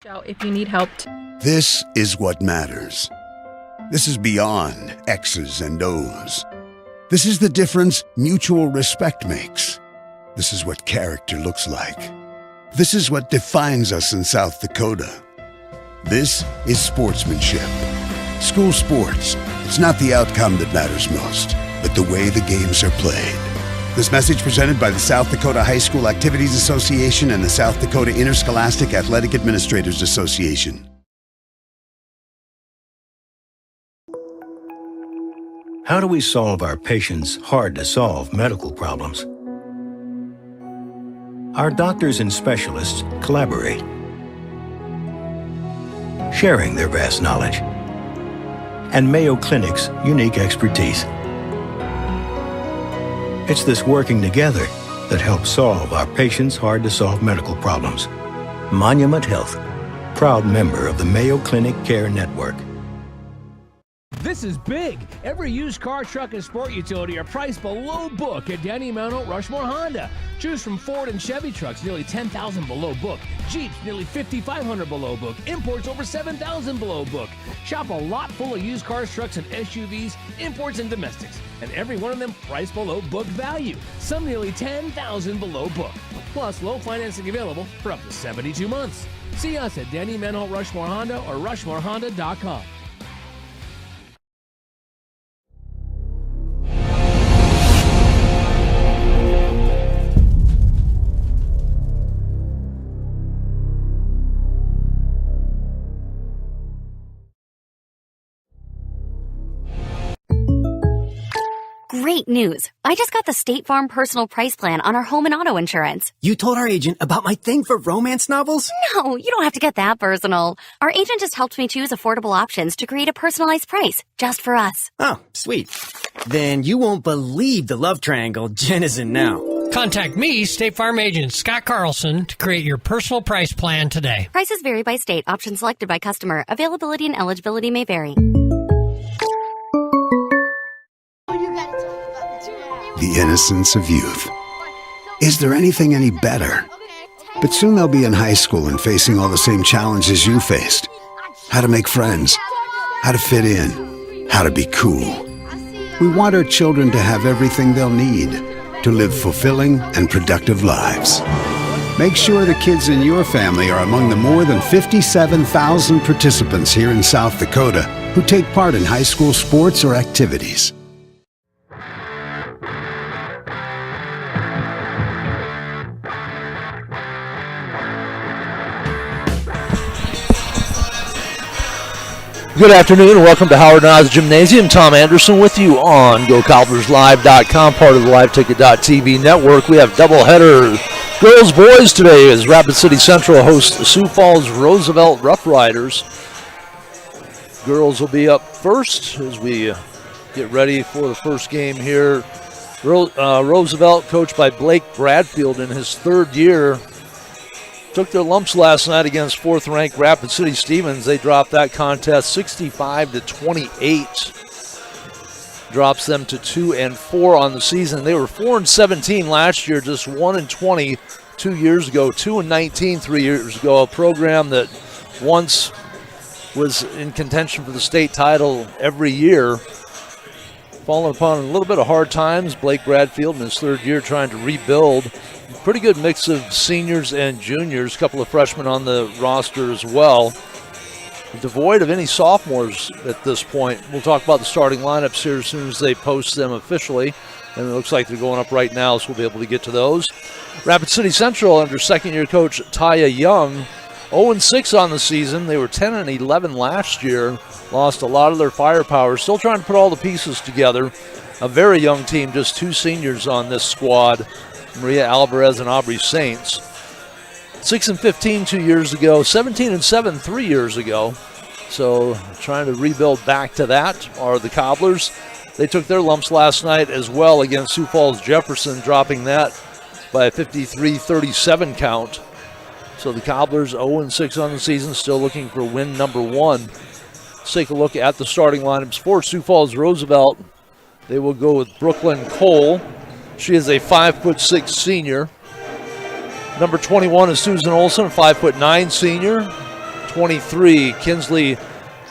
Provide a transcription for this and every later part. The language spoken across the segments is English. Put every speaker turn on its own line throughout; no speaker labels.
out if you need help.
This is what matters. This is beyond X's and O's. This is the difference mutual respect makes. This is what character looks like. This is what defines us in South Dakota. This is sportsmanship. School sports, it's not the outcome that matters most, but the way the games are played. This message presented by the South Dakota High School Activities Association and the South Dakota Interscholastic Athletic Administrators Association.
How do we solve our patients' hard-to-solve medical problems? Our doctors and specialists collaborate, sharing their vast knowledge and Mayo Clinic's unique expertise. It's this working together that helps solve our patients' hard-to-solve medical problems. Monument Health, proud member of the Mayo Clinic Care Network.
This is big. Every used car, truck, and sport utility are priced below book at Denny Mountain Rushmore Honda. Choose from Ford and Chevy trucks nearly $10,000 below book. Jeeps nearly $5,500 below book. Imports over $7,000 below book. Shop a lot full of used cars, trucks, and SUVs, imports and domestics. And every one of them priced below book value. Some nearly $10,000 below book. Plus low financing available for up to 72 months. See us at Denny Mountain Rushmore Honda or RushmoreHonda.com.
Great news. I just got the State Farm Personal Price Plan on our home and auto insurance.
You told our agent about my thing for romance novels?
No, you don't have to get that personal. Our agent just helped me choose affordable options to create a personalized price just for us.
Oh, sweet. Then you won't believe the love triangle Jen is in now.
Contact me, State Farm agent Scott Carlson, to create your personal price plan today.
Prices vary by state. Options selected by customer. Availability and eligibility may vary.
The innocence of youth. Is there anything any better? But soon they'll be in high school and facing all the same challenges you faced. How to make friends, how to fit in, how to be cool. We want our children to have everything they'll need to live fulfilling and productive lives. Make sure the kids in your family are among the more than 57,000 participants here in South Dakota who take part in high school sports or activities.
Good afternoon and welcome to Howard Knowles Gymnasium. Tom Anderson with you on GoCobblersLive.com, part of the LiveTicket.tv network. We have doubleheader girls boys today as Rapid City Central hosts Sioux Falls Roosevelt Rough Riders. Girls will be up first as we get ready for the first game here. Roosevelt, coached by Blake Bradfield in his third year, took their lumps last night against fourth-ranked Rapid City Stevens. They dropped that contest 65-28. Drops them to 2-4 on the season. They were 4-17 last year, just 1-20 2 years ago, 2-19 3 years ago. A program that once was in contention for the state title every year. Fallen upon a little bit of hard times. Blake Bradfield in his third year trying to rebuild. Pretty good mix of seniors and juniors, a couple of freshmen on the roster as well. Devoid of any sophomores at this point. We'll talk about the starting lineups here as soon as they post them officially. And it looks like they're going up right now, so we'll be able to get to those. Rapid City Central under second-year coach Taya Young, 0-6 on the season. They were 10-11 last year. Lost a lot of their firepower. Still trying to put all the pieces together. A very young team, just two seniors on this squad. Maria Alvarez and Aubrey Saints. 6-15 2 years ago, 17-7 3 years ago. So trying to rebuild back to that are the Cobblers. They took their lumps last night as well against Sioux Falls Jefferson, dropping that by a 53-37 count. So the Cobblers 0-6 on the season, still looking for win number one. Let's take a look at the starting lineups for Sioux Falls Roosevelt. They will go with Brooklyn Cole. She is a 5'6" senior. Number 21 is Susan Olson, a 5'9" senior. 23, Kinsley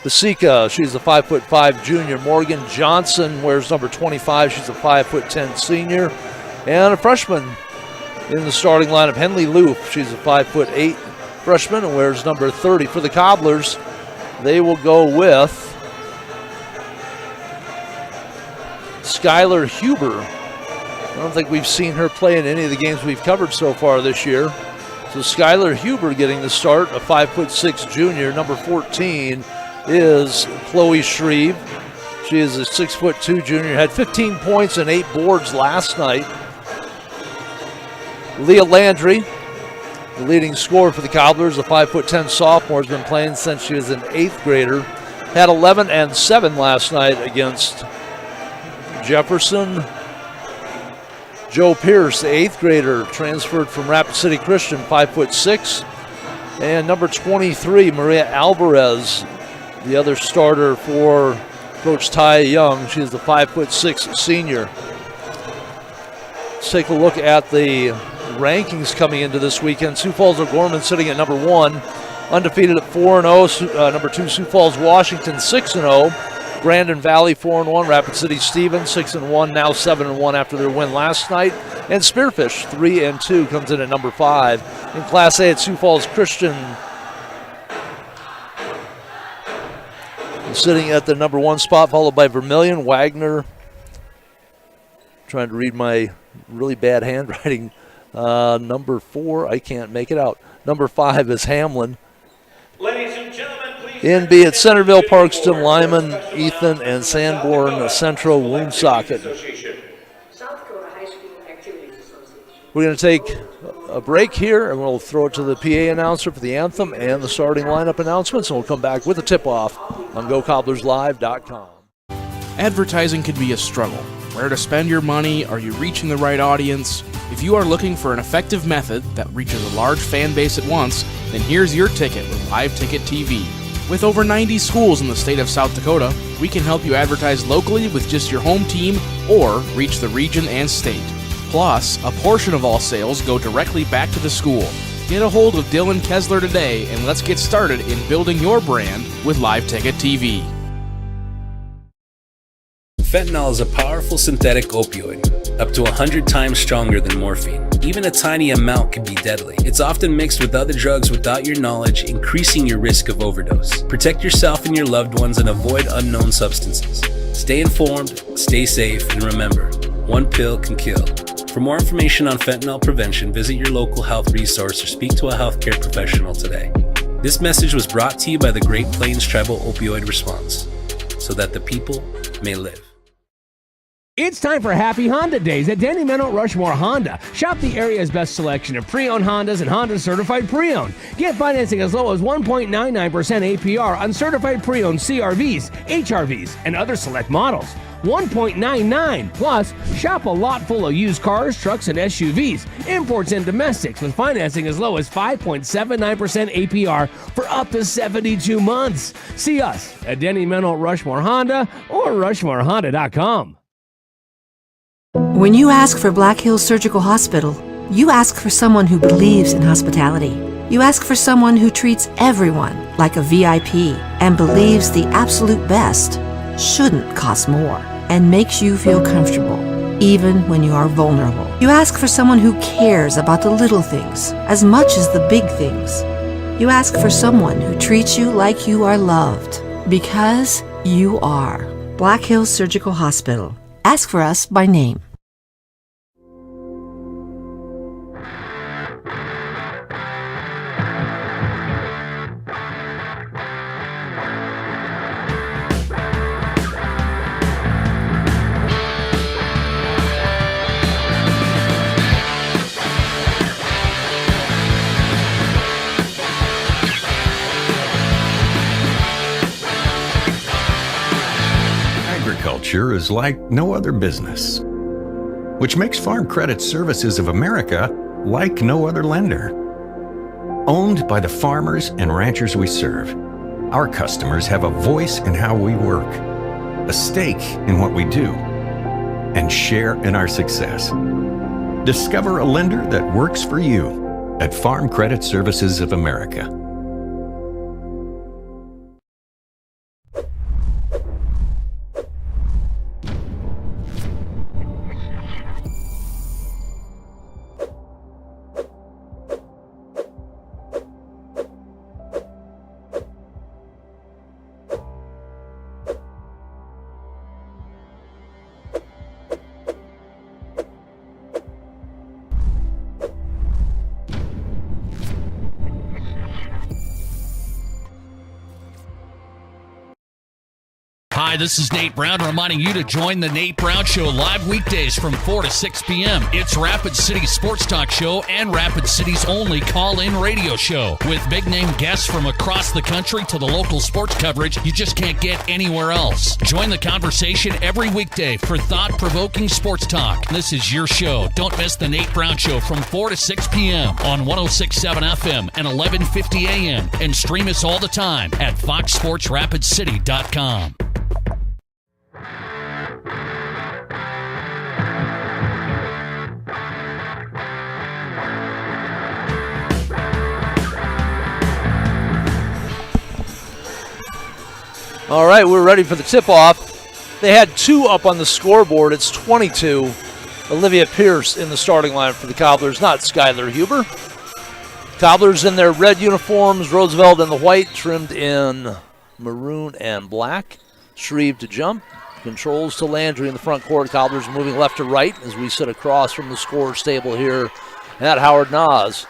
Basika. She's a 5'5" junior. Morgan Johnson wears number 25. She's a 5'10" senior. And a freshman in the starting lineup, Henley Loof. She's a 5'8" freshman and wears number 30. For the Cobblers, they will go with Skylar Huber. I don't think we've seen her play in any of the games we've covered so far this year. So Skylar Huber getting the start, a 5'6" junior. Number 14 is Chloe Shreve. She is a 6'2" junior, had 15 points and 8 boards last night. Leah Landry, the leading scorer for the Cobblers, a 5'10" sophomore, has been playing since she was an 8th grader. Had 11 and 7 last night against Jefferson. Joe Pierce, the 8th grader, transferred from Rapid City Christian, 5'6". And number 23, Maria Alvarez, the other starter for Coach Ty Young. She is the 5'6" senior. Let's take a look at the rankings coming into this weekend. Sioux Falls O'Gorman sitting at number 1, undefeated at 4-0. Number 2, Sioux Falls Washington 6-0. Grandin Valley 4-1. Rapid City Stevens 6-1, now 7-1 after their win last night. And Spearfish 3-2 comes in at number 5. In Class A at Sioux Falls Christian, sitting at the number 1 spot, followed by Vermilion, Wagner. Trying to read my really bad handwriting. Number 4, I can't make it out. Number 5 is Hamlin.
Ladies and gentlemen, please.
In B at Centerville, Parkston, Lyman, Ethan, and Sanborn Central Woonsocket. We're going to take a break here, and we'll throw it to the PA announcer for the anthem and the starting lineup announcements, and we'll come back with a tip-off on GoCobblersLive.com.
Advertising can be a struggle. Where to spend your money? Are you reaching the right audience? If you are looking for an effective method that reaches a large fan base at once, then here's your ticket with Live Ticket TV. With over 90 schools in the state of South Dakota, we can help you advertise locally with just your home team or reach the region and state. Plus, a portion of all sales go directly back to the school. Get a hold of Dylan Kessler today and let's get started in building your brand with Live Ticket TV.
Fentanyl is a powerful synthetic opioid, up to 100 times stronger than morphine. Even a tiny amount can be deadly. It's often mixed with other drugs without your knowledge, increasing your risk of overdose. Protect yourself and your loved ones and avoid unknown substances. Stay informed, stay safe, and remember, one pill can kill. For more information on fentanyl prevention, visit your local health resource or speak to a healthcare professional today. This message was brought to you by the Great Plains Tribal Opioid Response, so that the people may live.
It's time for Happy Honda Days at Denny Meadow Rushmore Honda. Shop the area's best selection of pre-owned Hondas and Honda certified pre-owned. Get financing as low as 1.99% APR on certified pre-owned CRVs, HRVs, and other select models. 1.99. Plus, shop a lot full of used cars, trucks, and SUVs, imports and domestics with financing as low as 5.79% APR for up to 72 months. See us at Denny Meadow Rushmore Honda or RushmoreHonda.com.
When you ask for Black Hills Surgical Hospital, you ask for someone who believes in hospitality. You ask for someone who treats everyone like a VIP and believes the absolute best shouldn't cost more and makes you feel comfortable, even when you are vulnerable. You ask for someone who cares about the little things as much as the big things. You ask for someone who treats you like you are loved, because you are. Black Hills Surgical Hospital. Ask for us by name.
Agriculture is like no other business, which makes Farm Credit Services of America like no other lender. Owned by the farmers and ranchers we serve, our customers have a voice in how we work, a stake in what we do, and share in our success. Discover a lender that works for you at Farm Credit Services of America.
Hi, this is Nate Brown reminding you to join the Nate Brown Show live weekdays from 4 to 6 p.m. It's Rapid City's sports talk show and Rapid City's only call-in radio show. With big-name guests from across the country to the local sports coverage you just can't get anywhere else. Join the conversation every weekday for thought-provoking sports talk. This is your show. Don't miss the Nate Brown Show from 4 to 6 p.m. on 106.7 FM and 1150 a.m. And stream us all the time at foxsportsrapidcity.com.
All right, we're ready for the tip-off. They had 2 up on the scoreboard. It's 22. Olivia Pierce in the starting line for the Cobblers, not Skylar Huber. Cobblers in their red uniforms, Roosevelt in the white, trimmed in maroon and black. Shreve to jump. Controls to Landry in the front court. Cobblers moving left to right as we sit across from the scorer's table here at Howard Nas.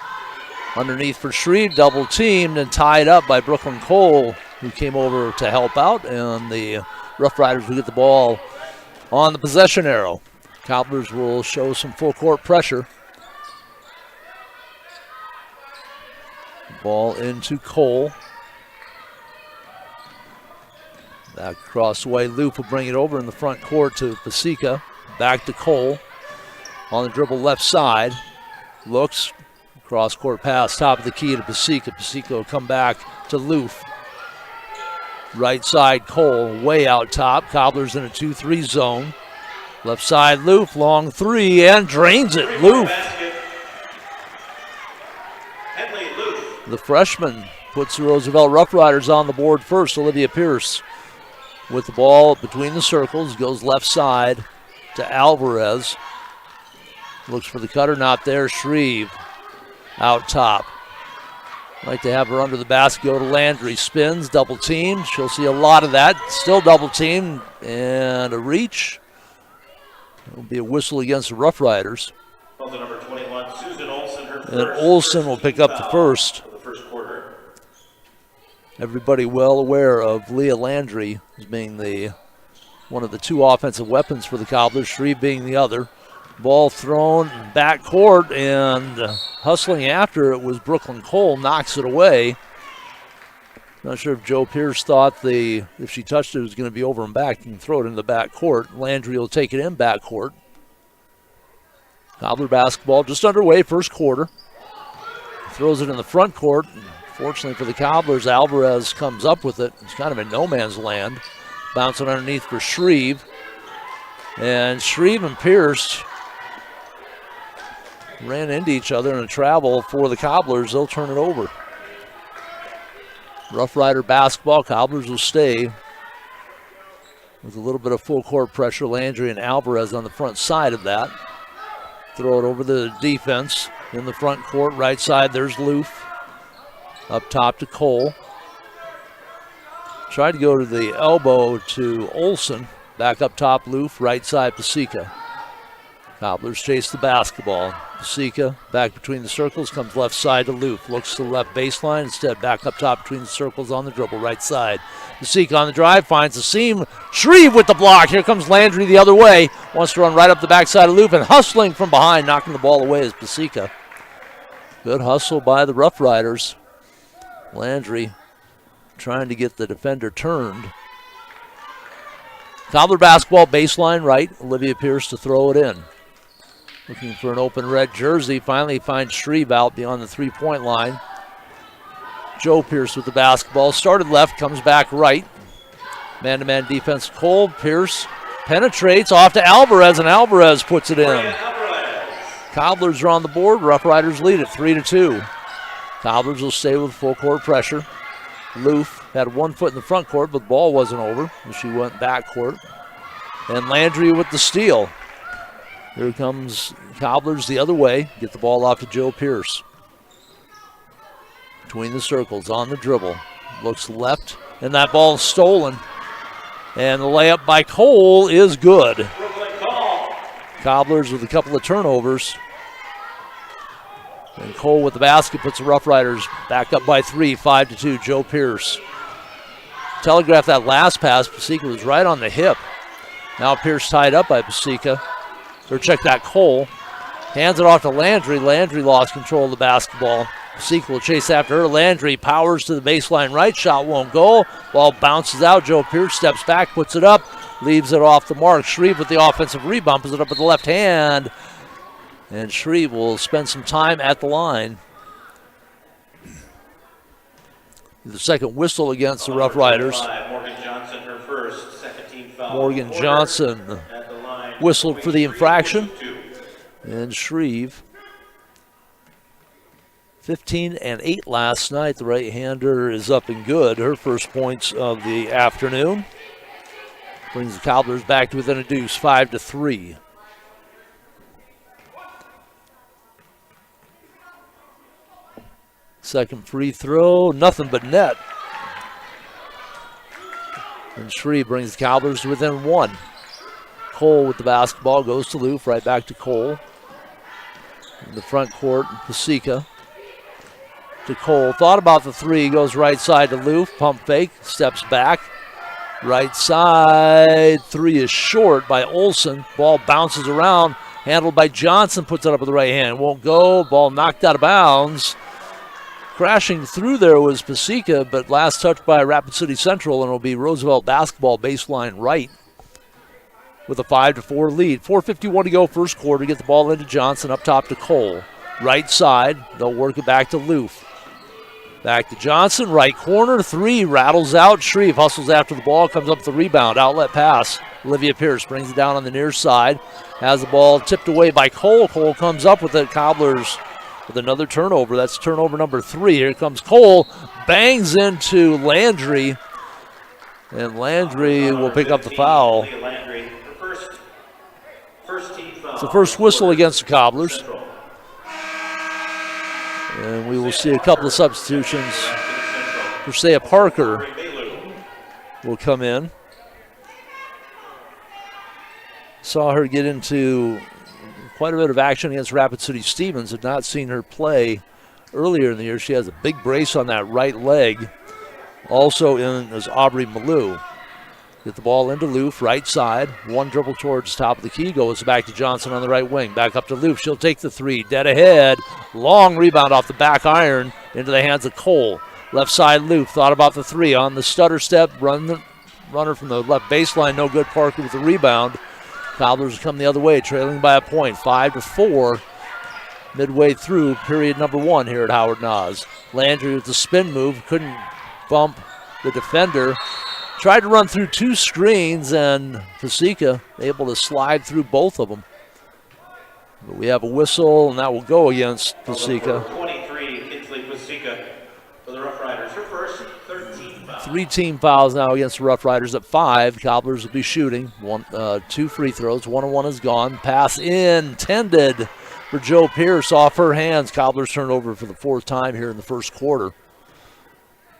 Underneath for Shreve, double teamed and tied up by Brooklyn Cole, who came over to help out, and the Rough Riders will get the ball on the possession arrow. Cobblers will show some full court pressure. Ball into Cole. Back across the way, Loop will bring it over in the front court to Pasica. Back to Cole. On the dribble left side. Looks. Cross court pass, top of the key to Pasica. Pasica will come back to Loof. Right side, Cole, way out top. Cobblers in a 2-3 zone. Left side, Loof, long 3, and drains it. Loof. The freshman puts the Roosevelt Rough Riders on the board first. Olivia Pierce with the ball between the circles, goes left side to Alvarez. Looks for the cutter, not there. Shreve out top. Like to have her under the basket, go to Landry. Spins, double teamed. She'll see a lot of that. Still double teamed, and a reach. It'll be a whistle against the Rough Riders.
Number 21, Susan Olsen, her
and Olsen will pick up the first. Everybody well aware of Leah Landry as being one of the 2 offensive weapons for the Cobblers, Shreve being the other. Ball thrown back court, and hustling after it was Brooklyn Cole, knocks it away. Not sure if Joe Pierce thought if she touched it, it was going to be over and back and throw it into the back court. Landry will take it in back court. Cobbler basketball just underway, first quarter. Throws it in the front court. Fortunately for the Cobblers, Alvarez comes up with it. It's kind of in no man's land. Bouncing underneath for Shreve. And Shreve and Pierce ran into each other in a travel for the Cobblers. They'll turn it over. Rough Rider basketball. Cobblers will stay with a little bit of full court pressure. Landry and Alvarez on the front side of that. Throw it over the defense in the front court. Right side, there's Loof. Up top to Cole. Tried to go to the elbow to Olsen. Back up top, Loof. Right side, Pasica. Cobblers chase the basketball. Pasica back between the circles, comes left side to Loof. Looks to the left baseline. Instead, back up top between the circles on the dribble. Right side. Pasica on the drive, finds the seam. Shreve with the block. Here comes Landry the other way. Wants to run right up the backside of Loof, and hustling from behind, knocking the ball away is Pasica. Good hustle by the Rough Riders. Landry trying to get the defender turned. Cobbler basketball, baseline right. Olivia Pierce to throw it in. Looking for an open red jersey. Finally finds Shreve out beyond the three-point line. Joe Pierce with the basketball. Started left, comes back right. Man-to-man defense. Cole Pierce penetrates off to Alvarez, and Alvarez puts it in. Cobblers are on the board. Rough Riders lead it 3-2. Cobblers will stay with full court pressure. Loof had 1 foot in the front court, but the ball wasn't over, and she went back court. And Landry with the steal. Here comes Cobblers the other way. Get the ball off to Joe Pierce. Between the circles, on the dribble. Looks left, and that ball is stolen. And the layup by Cole is good. Cobblers with a couple of turnovers. And Cole with the basket puts the Rough Riders back up by 3, 5-2. Joe Pierce telegraphed that last pass. Pasica was right on the hip. Now Pierce tied up by Pasica. Or check that, Cole. Hands it off to Landry. Landry lost control of the basketball. Pasica will chase after her. Landry powers to the baseline right. Shot won't go. Ball bounces out. Joe Pierce steps back, puts it up, leaves it off the mark. Shreve with the offensive rebound, puts it up with the left hand. And Shreve will spend some time at the line. The second whistle against the Rough Riders.
Morgan Johnson, her first, second team foul.
Morgan Johnson whistled for the infraction. And Shreve, 15 and 8 last night. The right-hander is up and good. Her first points of the afternoon. Brings the Cobblers back to within a deuce, 5-3. Second free throw, nothing but net. And Shreve brings the Cobblers to within 1. Cole with the basketball, goes to Loof, right back to Cole. In the front court, Pasica to Cole. Thought about the three, goes right side to Loof, pump fake, steps back. Right side, three is short by Olsen. Ball bounces around, handled by Johnson, puts it up with the right hand. Won't go, ball knocked out of bounds. Crashing through there was Pasica, but last touch by Rapid City Central, and it'll be Roosevelt basketball baseline right with a 5-4 lead. 4:51 to go first quarter. Get the ball into Johnson, up top to Cole. Right side, they'll work it back to Loof. Back to Johnson, right corner, three, rattles out. Shreve hustles after the ball, comes up with the rebound, outlet pass. Olivia Pierce brings it down on the near side, has the ball tipped away by Cole. Cole comes up with it. Cobblers with another turnover. That's turnover number 3. Here comes Cole, bangs into Landry, and Landry will pick up the foul. It's the first whistle against the Cobblers. And we will see a couple of substitutions. Persea Parker will come in. Saw her get into quite a bit of action against Rapid City Stevens. Had not seen her play earlier in the year. She has a big brace on that right leg. Also in is Aubrey Malou. Get the ball into Loof, right side. One dribble towards top of the key. Goes back to Johnson on the right wing. Back up to Loof. She'll take the three. Dead ahead. Long rebound off the back iron into the hands of Cole. Left side Loof. Thought about the three. On the stutter step. Runner from the left baseline. No good. Parker with the rebound. Cobblers come the other way, trailing by a point. 5-4. Midway through period number 1 here at Howard Nas. Landry with the spin move. Couldn't bump the defender. Tried to run through 2 screens, and Pasica able to slide through both of them. But we have a whistle, and that will go against Pasica.
23, Kinsley Pasica for the Rough Riders. Her first, 13 fouls.
3 team fouls now against the Rough Riders at 5. Cobblers will be shooting. 2 free throws. 1-1 is gone. Pass intended for Joe Pierce off her hands. Cobblers turn over for the 4th time here in the first quarter.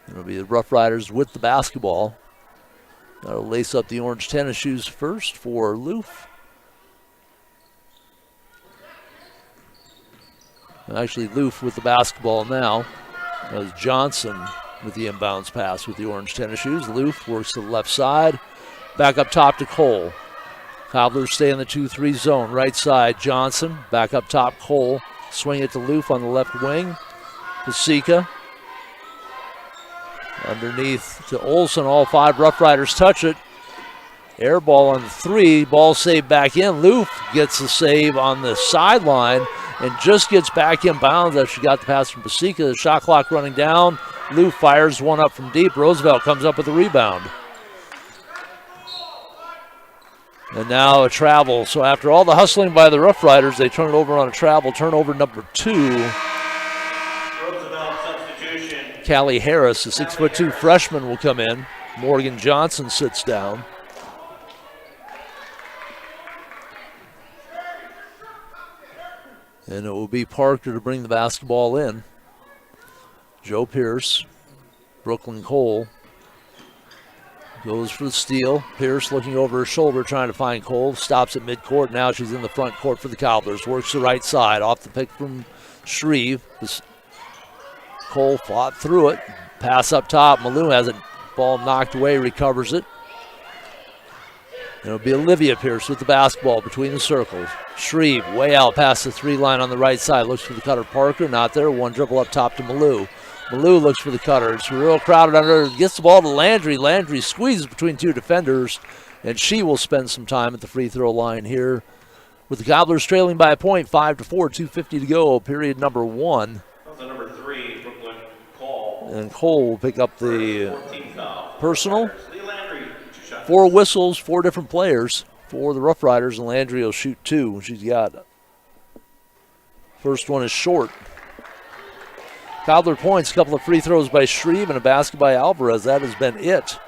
It'll be the Rough Riders with the basketball. That'll lace up the orange tennis shoes first for Loof. Actually, Loof with the basketball now. As Johnson with the inbounds pass with the orange tennis shoes. Loof works to the left side. Back up top to Cole. Cobblers stay in the 2-3 zone. Right side, Johnson. Back up top, Cole. Swing it to Loof on the left wing. Pasica. Underneath to Olsen, all 5 Rough Riders touch it. Air ball on the 3, ball saved back in. Loof gets the save on the sideline and just gets back in bounds after she got the pass from Pasica. The shot clock running down. Loof fires one up from deep. Roosevelt comes up with a rebound. And now a travel. So after all the hustling by the Rough Riders, they turn it over on a travel. Turnover number 2. Callie Harris, the 6'2" freshman, will come in. Morgan Johnson sits down. And it will be Parker to bring the basketball in. Joe Pierce, Brooklyn Cole goes for the steal. Pierce looking over her shoulder, trying to find Cole. Stops at midcourt. Now she's in the front court for the Cobblers. Works the right side. Off the pick from Shreve. Cole fought through it. Pass up top. Malou has it Ball knocked away, recovers it. It'll be Olivia Pierce with the basketball between the circles. Shreve way out past the 3-line on the right side. Looks for the cutter. Parker not there. One dribble up top to Malou. Malou looks for the cutter. It's real crowded under. Gets the ball to Landry. Landry squeezes between two defenders, and she will spend some time at the free throw line here. With the Cobblers trailing by a point, 5-4, 2:50 to go, period number 1.
That's the number 3, Brooklyn Cole.
And Cole will pick up the
14th foul.
personal.
Lee Landry, 2 shots.
4 whistles, 4 different players for the Rough Riders, and Landry will shoot 2. She's got. First one is short. Cobbler points, a couple of free throws by Shreve and a basket by Alvarez. That has been it.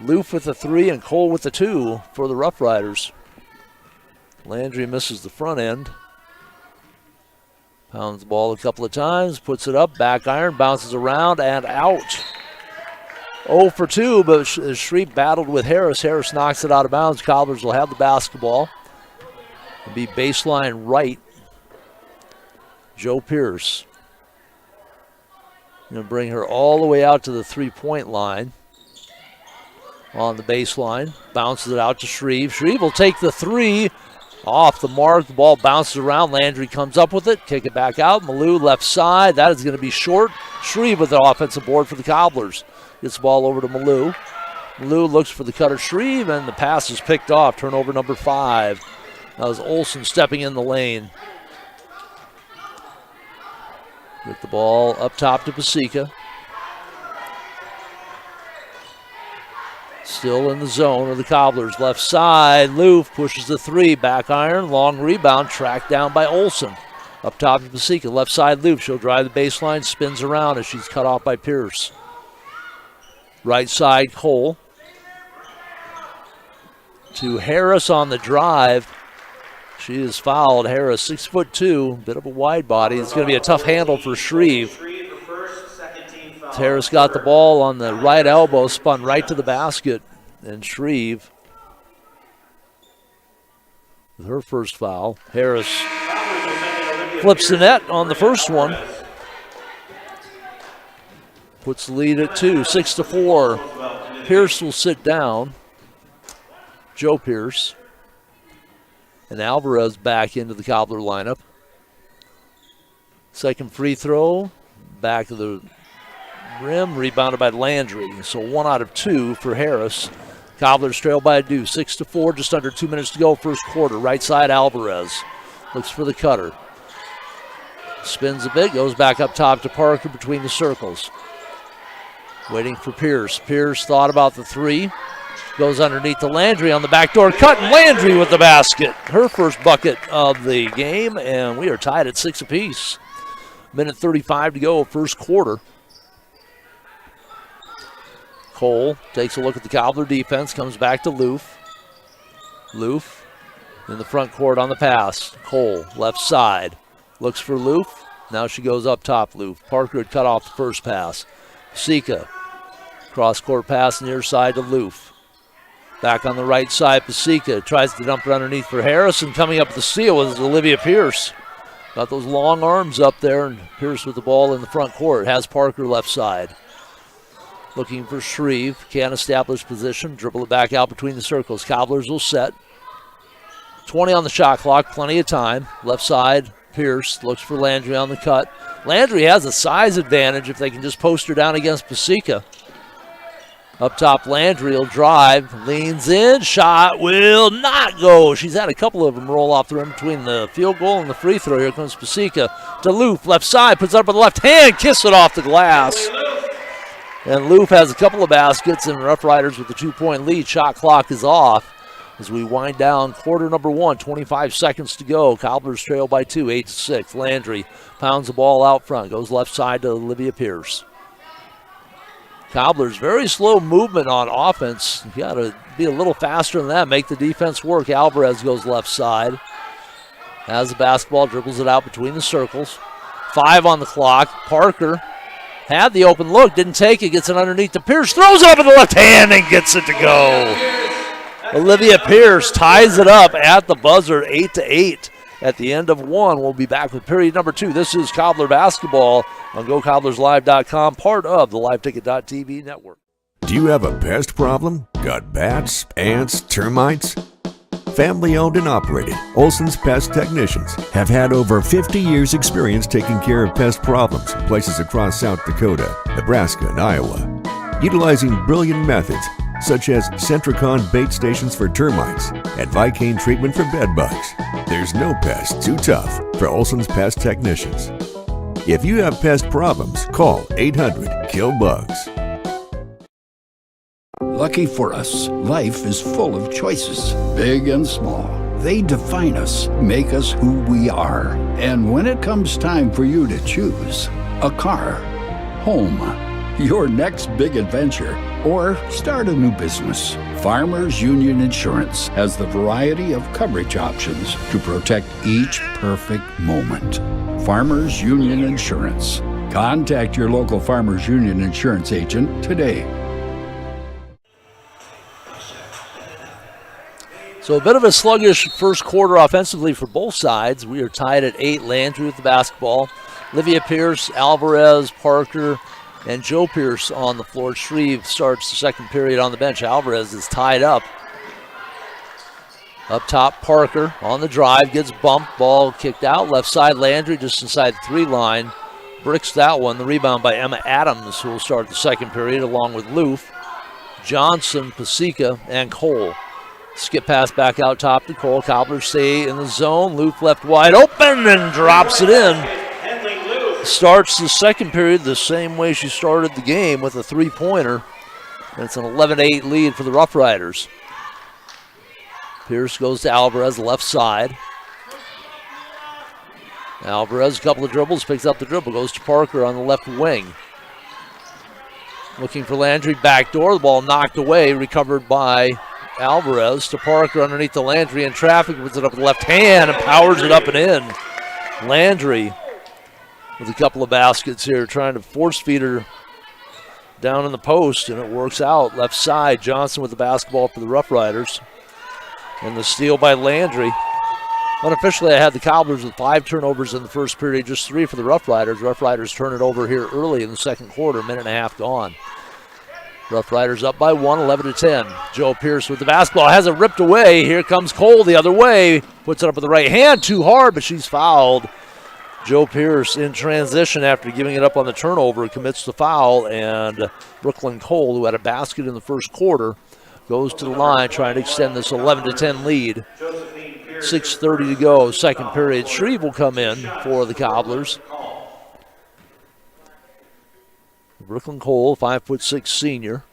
Loof with the 3 and Cole with the 2 for the Rough Riders. Landry misses the front end. Pounds the ball a couple of times, puts it up, back iron, bounces around and out. 0 for 2, but Shreve battled with Harris. Harris knocks it out of bounds. Cobblers will have the basketball. It'll be baseline right. Joe Pierce. Going to bring her all the way out to the 3-point line. On the baseline, bounces it out to Shreve. Shreve will take the 3. Off the mark, the ball bounces around. Landry comes up with it, kick it back out. Malou left side, that is going to be short. Shreve with the offensive board for the Cobblers. Gets the ball over to Malou. Malou looks for the cutter Shreve, and the pass is picked off. Turnover number 5. That was Olsen stepping in the lane. Get the ball up top to Pasica. Still in the zone of the Cobblers. Left side, Loof pushes the 3. Back iron, long rebound, tracked down by Olsen. Up top to Pasica. Left side, Loof. She'll drive the baseline, spins around as she's cut off by Pierce. Right side, Cole. To Harris on the drive. She is fouled. Harris, 6'2", bit of a wide body. It's going to be a tough handle for Shreve. Harris got the ball on the right elbow, spun right to the basket, and Shreve with her first foul. Harris flips the net on the first one. Puts the lead at 2, 6-4. Pierce will sit down. Joe Pierce. And Alvarez back into the Cobbler lineup. Second free throw, back to the rim, rebounded by Landry. So 1 out of 2 for Harris. Cobblers trail by a deuce, 6-4, just under 2 minutes to go, first quarter. Right side, Alvarez looks for the cutter. Spins a bit, goes back up top to Parker between the circles. Waiting for Pierce. Pierce thought about the 3. Goes underneath to Landry on the backdoor cut, and Landry with the basket. Her first bucket of the game, and we are tied at 6 apiece. Minute 35 to go, first quarter. Cole takes a look at the Cobbler defense, comes back to Loof. Loof in the front court on the pass. Cole, left side, looks for Loof. Now she goes up top, Loof. Parker had cut off the first pass. Sika, cross-court pass near side to Loof. Back on the right side, Pasica tries to dump it underneath for Harris, and coming up with the steal was Olivia Pierce. Got those long arms up there, and Pierce with the ball in the front court. Has Parker left side. Looking for Shreve, can't establish position, dribble it back out between the circles. Cobblers will set. 20 on the shot clock, plenty of time. Left side, Pierce looks for Landry on the cut. Landry has a size advantage if they can just post her down against Pasica. Up top, Landry will drive, leans in, shot will not go. She's had a couple of them roll off the rim between the field goal and the free throw. Here comes Pasica to Loof, left side, puts it up with the left hand, kiss it off the glass. And Loof has a couple of baskets, and Rough Riders with the 2-point lead. Shot clock is off as we wind down quarter number 1, 25 seconds to go. Cobblers trail by 2, 8-6. Landry pounds the ball out front, goes left side to Olivia Pierce. Cobblers, very slow movement on offense. You got to be a little faster than that, make the defense work. Alvarez goes left side. Has the basketball, dribbles it out between the circles. 5 on the clock. Parker had the open look, didn't take it, gets it underneath to Pierce, throws it up in the left hand and gets it to go. Olivia Pierce ties it up at the buzzer, 8-8. At the end of 1, we'll be back with period number 2. This is Cobbler basketball on GoCobblersLive.com, part of the LiveTicket.tv network.
Do you have a pest problem? Got bats, ants, termites? Family owned and operated, Olson's Pest Technicians have had over 50 years experience taking care of pest problems in places across South Dakota, Nebraska, and Iowa. Utilizing brilliant methods such as Centricon bait stations for termites and Vicane treatment for bed bugs. There's no pest too tough for Olson's Pest Technicians. If you have pest problems, call 800-KILL-BUGS.
Lucky for us, life is full of choices, big and small. They define us, make us who we are. And when it comes time for you to choose, a car, home, your next big adventure, or start a new business, Farmers Union Insurance has the variety of coverage options to protect each perfect moment. Farmers Union Insurance. Contact your local Farmers Union Insurance agent today.
So a bit of a sluggish first quarter offensively for both sides. We are tied at 8. Landry with the basketball. Olivia Pierce, Alvarez, Parker, and Joe Pierce on the floor. Shreve starts the second period on the bench. Alvarez is tied up. Up top, Parker on the drive, gets bumped, ball kicked out. Left side, Landry just inside the 3 line. Bricks that one. The rebound by Emma Adams, who will start the second period along with Loof, Johnson, Pasica, and Cole. Skip pass back out top to Cole. Cobblers stay in the zone. Loof left wide open and drops it in. Starts the second period the same way she started the game with a 3-pointer. And it's an 11-8 lead for the Rough Riders. Pierce goes to Alvarez, left side. Alvarez, a couple of dribbles, picks up the dribble, goes to Parker on the left wing. Looking for Landry, backdoor, the ball knocked away, recovered by Alvarez to Parker underneath the Landry in traffic, puts it up with the left hand and powers it up and in. Landry with a couple of baskets here, trying to force feed her down in the post, and it works out. Left side, Johnson with the basketball for the Rough Riders. And the steal by Landry. Unofficially, I had the Cobblers with 5 turnovers in the first period, just 3 for the Rough Riders. Rough Riders turn it over here early in the second quarter, minute and a half gone. Rough Riders up by 1, 11-10. Joe Pierce with the basketball, has it ripped away. Here comes Cole the other way. Puts it up with the right hand, too hard, but she's fouled. Joe Pierce in transition after giving it up on the turnover, commits the foul, and Brooklyn Cole, who had a basket in the first quarter, goes to the line trying to extend this 11-10 lead. 6:30 to go, second period. Shreve will come in for the Cobblers. Brooklyn Cole, 5'6" senior.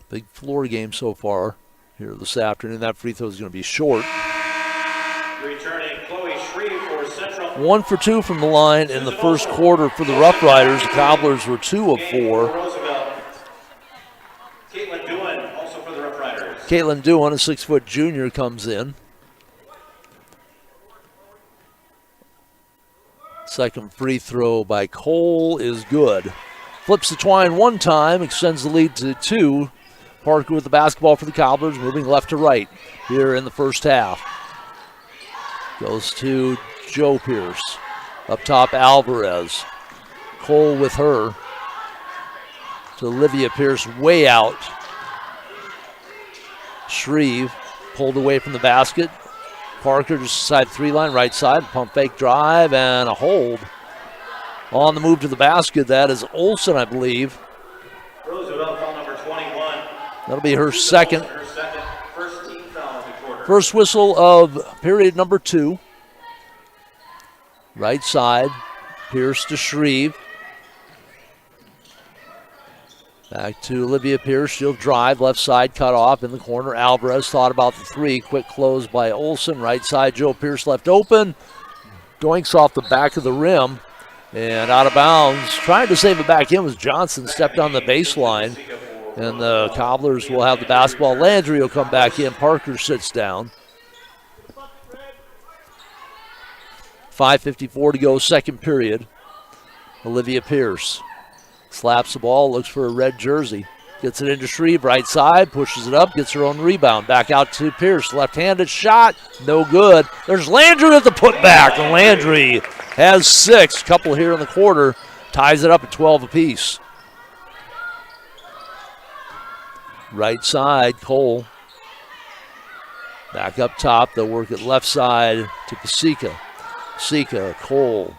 Big floor game so far here this afternoon. That free throw is going to be short.
Returning Chloe Shreve for Central.
1 for 2 from the line in the first quarter for the Rough Riders. The Cobblers were 2 of 4.
Roosevelt. Caitlin Dewan, also for the Rough Riders.
Caitlin Dewan, a 6-foot junior, comes in. Second free throw by Cole is good. Flips the twine one time, extends the lead to 2. Parker with the basketball for the Cobblers, moving left to right here in the first half. Goes to Joe Pierce. Up top, Alvarez. Cole with her. To Olivia Pierce, way out. Shreve pulled away from the basket. Parker just inside 3-line, right side. Pump fake drive and a hold. On the move to the basket, that is Olsen, I believe.
Roosevelt, foul number 21.
That'll be her second.
First team foul of the quarter.
First whistle of period number 2. Right side, Pierce to Shreve. Back to Olivia Pierce. She'll drive. Left side cut off in the corner. Alvarez thought about the 3. Quick close by Olsen. Right side, Joe Pierce left open. Doinks off the back of the rim. And out of bounds. Trying to save it back in was Johnson. Stepped on the baseline. And the Cobblers will have the basketball. Landry will come back in. Parker sits down. 5:54 to go, second period. Olivia Pierce slaps the ball, looks for a red jersey. Gets it into Shreve, right side, pushes it up, gets her own rebound. Back out to Pierce, left-handed shot, no good. There's Landry with the putback, and Landry has 6. Couple here in the quarter, ties it up at 12 apiece. Right side, Cole. Back up top, they'll work it left side to Pasica. Pasica, Cole.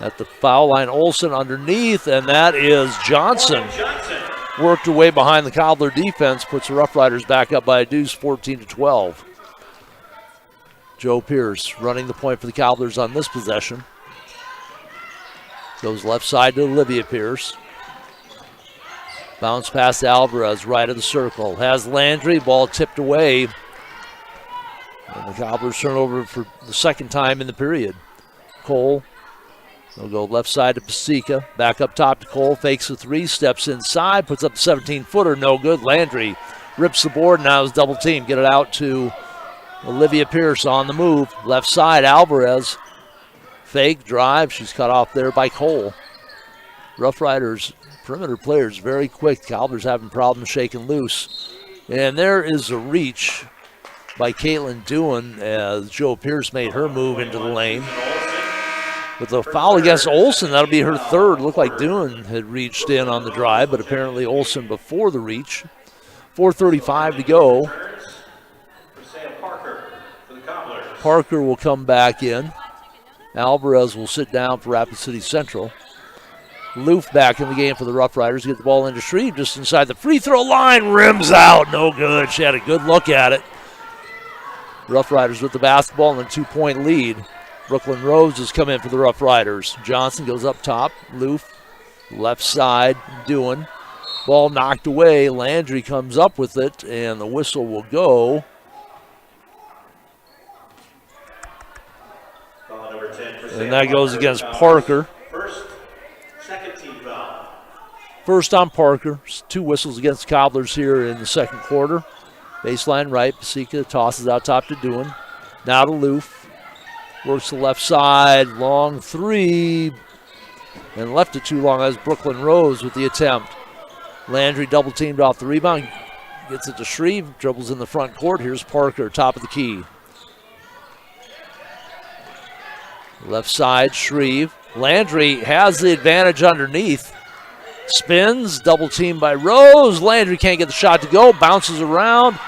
At the foul line, Olsen underneath, and that is Johnson. Worked away behind the Cobbler defense, puts the Rough Riders back up by a deuce, 14-12. Joe Pierce running the point for the Cobblers on this possession. Goes left side to Olivia Pierce. Bounce past Alvarez, right of the circle. Has Landry, ball tipped away. And the Cobblers turn over for the second time in the period. Cole, they'll go left side to Pasica. Back up top to Cole, fakes a three, steps inside, puts up the 17-footer, no good. Landry rips the board, now is double team. Get it out to Olivia Pierce on the move. Left side, Alvarez. Fake drive, she's cut off there by Cole. Rough Riders, perimeter players very quick. Cobblers having problems shaking loose. And there is a reach by Caitlin Dewan as Joe Pierce made her move into the lane. With a foul against Olsen, that'll be her third. Looked like Dewan had reached in on the drive, but apparently Olsen before the reach. 4:35 to go. Parker will come back in. Alvarez will sit down for Rapid City Central. Loof back in the game for the Rough Riders. Get the ball into Shreve just inside the free throw line. Rims out. No good. She had a good look at it. Rough Riders with the basketball and a 2-point lead. Brooklyn Rose has come in for the Rough Riders. Johnson goes up top. Loof left side. Dewan. Ball knocked away. Landry comes up with it, and the whistle will go. And that goes against Parker.
Second team foul.
First on Parker. 2 whistles against the Cobblers here in the second quarter. Baseline right. Pasica tosses out top to Dewan. Now to Loof. Works the left side. Long three. And left it too long as Brooklyn Rose with the attempt. Landry double teamed off the rebound. Gets it to Shreve. Dribbles in the front court. Here's Parker, top of the key. Left side, Shreve. Landry has the advantage underneath. Spins, double teamed by Rose. Landry can't get the shot to go. Bounces around.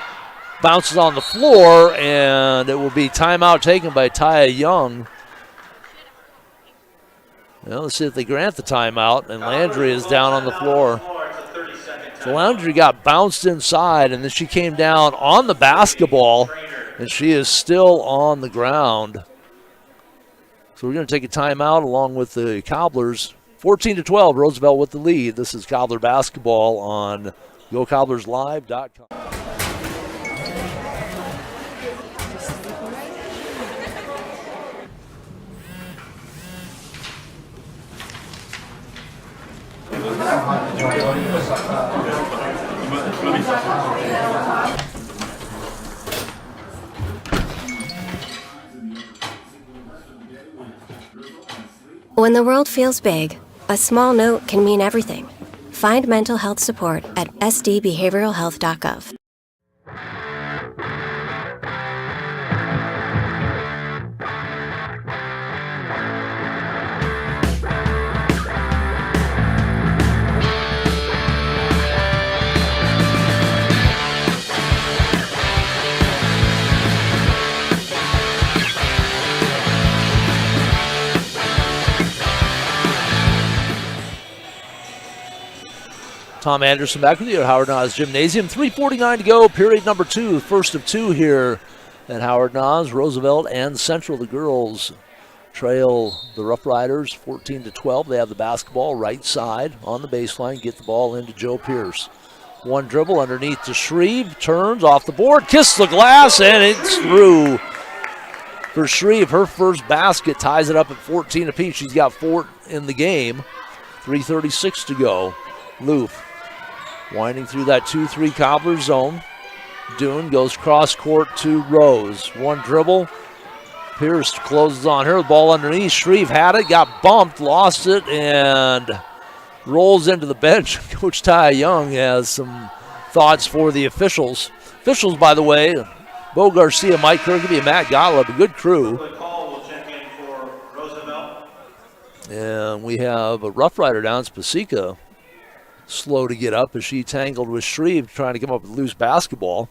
Bounces on the floor, and it will be timeout taken by Taya Young. Well, let's see if they grant the timeout, and Landry is down on the floor. So Landry got bounced inside, and then she came down on the basketball, and she is still on the ground. So we're going to take a timeout along with the Cobblers. 14-12, Roosevelt with the lead. This is Cobbler basketball on GoCobblersLive.com.
When the world feels big, a small note can mean everything. Find mental health support at sdbehavioralhealth.gov.
Tom Anderson back with you at Howard Nas Gymnasium. 3:49 to go, period number 2, first of 2 here at Howard Nas. Roosevelt and Central, the girls trail the Rough Riders 14-12. They have the basketball right side on the baseline. Get the ball into Joe Pierce. One dribble underneath to Shreve. Turns off the board, kisses the glass, and it's through for Shreve. Her first basket ties it up at 14 apiece. She's got 4 in the game. 3:36 to go. Loof winding through that 2-3 Cobbler zone. Dune goes cross court to Rose. One dribble. Pierce closes on her. Ball underneath. Shreve had it, got bumped, lost it, and rolls into the bench. Coach Ty Young has some thoughts for the officials. Officials, by the way, Bo Garcia, Mike Kirkby, and Matt Gottlieb, a good crew. And we have a Rough Rider down, Pasica, slow to get up as she tangled with Shreve trying to come up with loose basketball.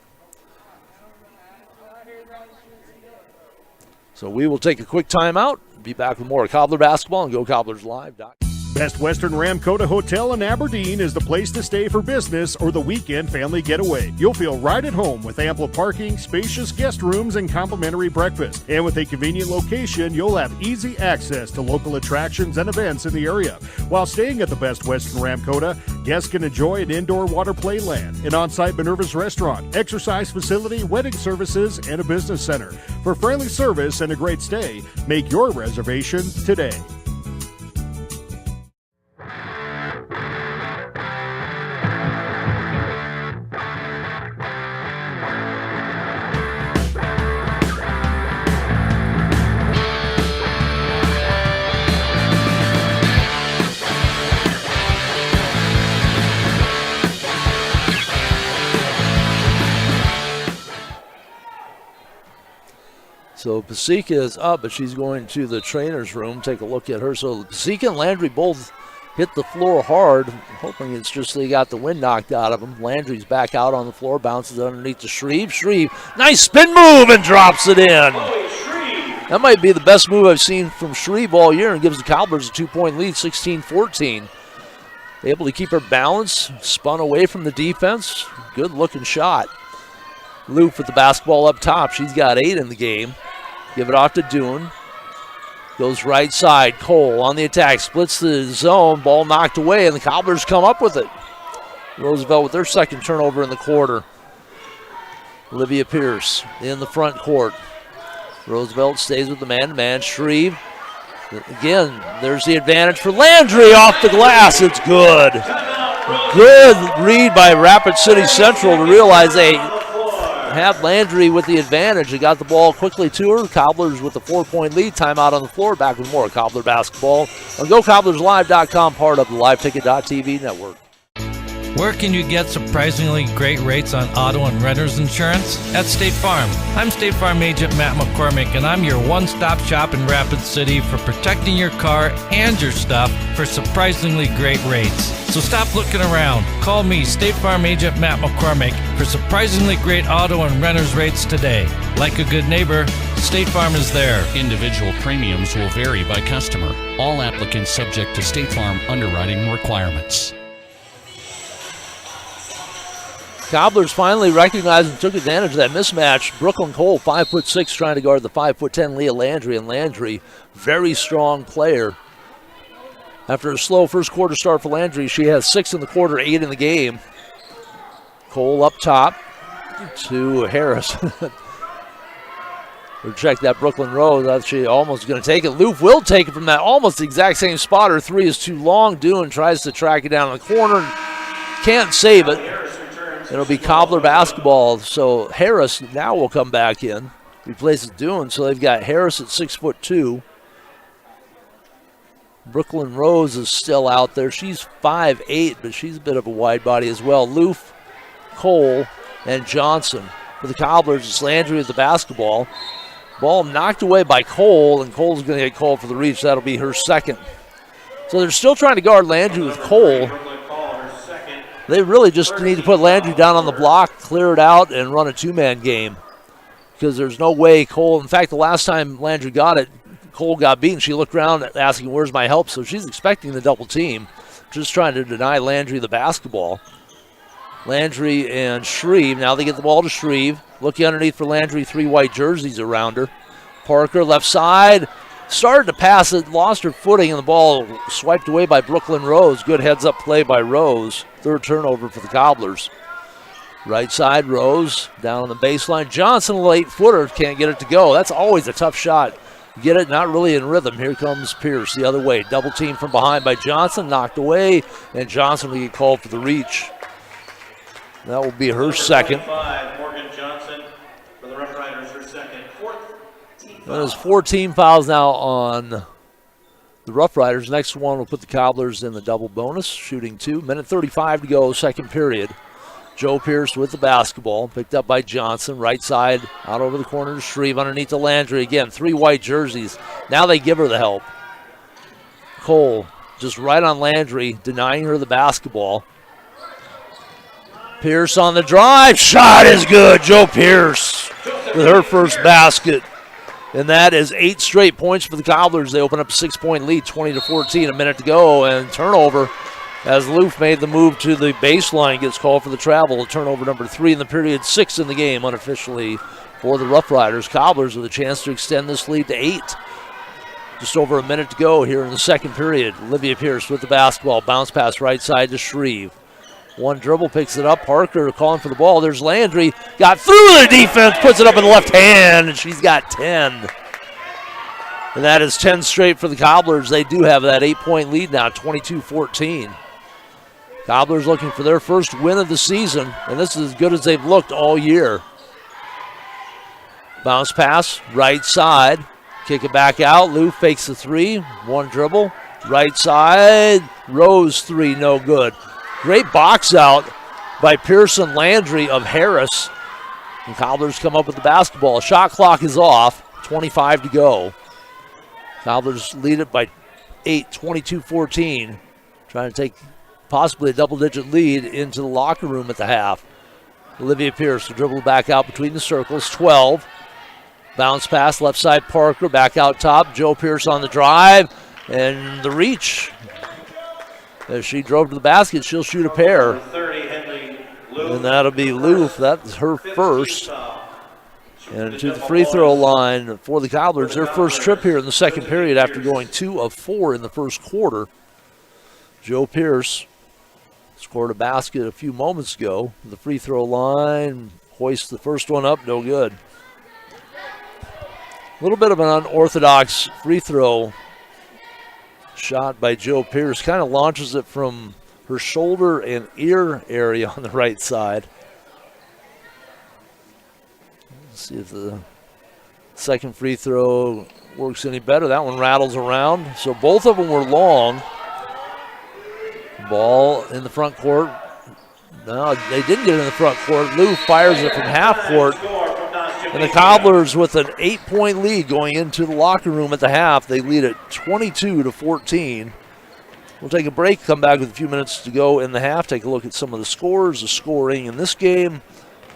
So we will take a quick timeout. Be back with more Cobbler basketball and GoCobblersLive.com.
Best Western Ramkota Hotel in Aberdeen is the place to stay for business or the weekend family getaway. You'll feel right at home with ample parking, spacious guest rooms, and complimentary breakfast. And with a convenient location, you'll have easy access to local attractions and events in the area. While staying at the Best Western Ramkota, guests can enjoy an indoor water play land, an on-site Minerva's restaurant, exercise facility, wedding services, and a business center. For friendly service and a great stay, make your reservation today.
So Paseka is up, but she's going to the trainer's room. Take a look at her. So Paseka and Landry both hit the floor hard. Hoping it's just they got the wind knocked out of them. Landry's back out on the floor, bounces underneath to Shreve. Shreve, nice spin move and drops it in. That might be the best move I've seen from Shreve all year and gives the Cobblers a 2-point lead, 16-14. Able to keep her balance, spun away from the defense. Good looking shot. Loof with the basketball up top. She's got 8 in the game. Give it off to Doon. Goes right side. Cole on the attack. Splits the zone. Ball knocked away, and the Cobblers come up with it. Roosevelt with their second turnover in the quarter. Olivia Pierce in the front court. Roosevelt stays with the man-to-man. Shreve. Again, there's the advantage for Landry off the glass. It's good. Good read by Rapid City Central to realize they have Landry with the advantage. They got the ball quickly to her. Cobblers with a 4-point lead. Timeout on the floor. Back with more Cobbler basketball on GoCobblersLive.com, part of the LiveTicket.tv network.
Where can you get surprisingly great rates on auto and renter's insurance? At State Farm. I'm State Farm agent Matt McCormick, and I'm your one-stop shop in Rapid City for protecting your car and your stuff for surprisingly great rates. So stop looking around. Call me, State Farm agent Matt McCormick, for surprisingly great auto and renter's rates today. Like a good neighbor, State Farm is there.
Individual premiums will vary by customer. All applicants subject to State Farm underwriting requirements.
Cobblers finally recognized and took advantage of that mismatch. Brooklyn Cole, 5'6", trying to guard the 5'10" Leah Landry, and Landry, very strong player. After a slow first quarter start for Landry, she has 6 in the quarter, 8 in the game. Cole up top to Harris. Reject that Brooklyn Rose. That's she almost going to take it. Loof will take it from that almost the exact same spot. Her 3 is too long. Doon tries to track it down in the corner. Can't save it. It'll be Cobbler basketball. So Harris now will come back in. Replaces Doon. So they've got Harris at 6'2". Brooklyn Rose is still out there. She's 5'8", but she's a bit of a wide body as well. Loof, Cole, and Johnson. For the Cobblers, it's Landry with the basketball. Ball knocked away by Cole, and Cole's going to get called for the reach. That'll be her second. So they're still trying to guard Landry with Cole. They really just need to put Landry down on the block, clear it out, and run a two-man game. Because there's no way Cole, in fact, the last time Landry got it, Cole got beaten. She looked around asking, where's my help? So she's expecting the double team, just trying to deny Landry the basketball. Landry and Shreve, now they get the ball to Shreve. Looking underneath for Landry, 3 white jerseys around her. Parker, left side, started to pass it, lost her footing, and the ball swiped away by Brooklyn Rose. Good heads-up play by Rose. Third turnover for the Cobblers. Right side, Rose, down on the baseline. Johnson, a late footer, can't get it to go. That's always a tough shot. Get it, not really in rhythm. Here comes Pierce the other way. Double team from behind by Johnson, knocked away, and Johnson will get called for the reach. That will be her second.
Morgan Johnson for the Rough Riders, her second.
There's 4 team fouls now on the Rough Riders. Next one will put the Cobblers in the double bonus, shooting 2. Minute 35 to go, second period. Joe Pierce with the basketball, picked up by Johnson. Right side, out over the corner to Shreve, underneath to Landry. Again, 3 white jerseys. Now they give her the help. Cole just right on Landry, denying her the basketball. Pierce on the drive. Shot is good. Joe Pierce with her first basket. And that is 8 straight points for the Cobblers. They open up a 6-point lead, 20-14, a minute to go. And turnover as Loof made the move to the baseline, gets called for the travel. Turnover number 3 in the period, 6 in the game unofficially for the Rough Riders. Cobblers with a chance to extend this lead to 8. Just over a minute to go here in the second period. Olivia Pierce with the basketball. Bounce pass right side to Shreve. One dribble, picks it up. Parker calling for the ball. There's Landry. Got through the defense, puts it up in the left hand, and she's got 10. And that is 10 straight for the Cobblers. They do have that 8-point lead now, 22-14. Cobblers looking for their first win of the season, and this is as good as they've looked all year. Bounce pass, right side. Kick it back out. Lou fakes the 3. One dribble. Right side. Rose 3, no good. Great box out by Pearson Landry of Harris. And Cobblers come up with the basketball. Shot clock is off. 25 to go. Cobblers lead it by 8, 22-14. Trying to take possibly a double-digit lead into the locker room at the half. Olivia Pierce will dribble back out between the circles. 12. Bounce pass, left side Parker, back out top. Joe Pierce on the drive, and the reach. As she drove to the basket, she'll shoot a pair. And that'll be Loof. That's her first. And to the free throw line for the Cobblers, their first trip here in the second period after going 2 of 4 in the first quarter. Joe Pierce scored a basket a few moments ago. The free throw line, hoists the first one up, no good. A little bit of an unorthodox free throw shot by Joe Pierce. Kind of launches it from her shoulder and ear area on the right side. Let's see if the second free throw works any better. That one rattles around. So both of them were long. Ball in the front court. No, they didn't get in the front court. Lou fires it from half court. And the Cobblers with an 8-point lead going into the locker room at the half. They lead at 22-14. We'll take a break, come back with a few minutes to go in the half, take a look at some of the scores, the scoring in this game,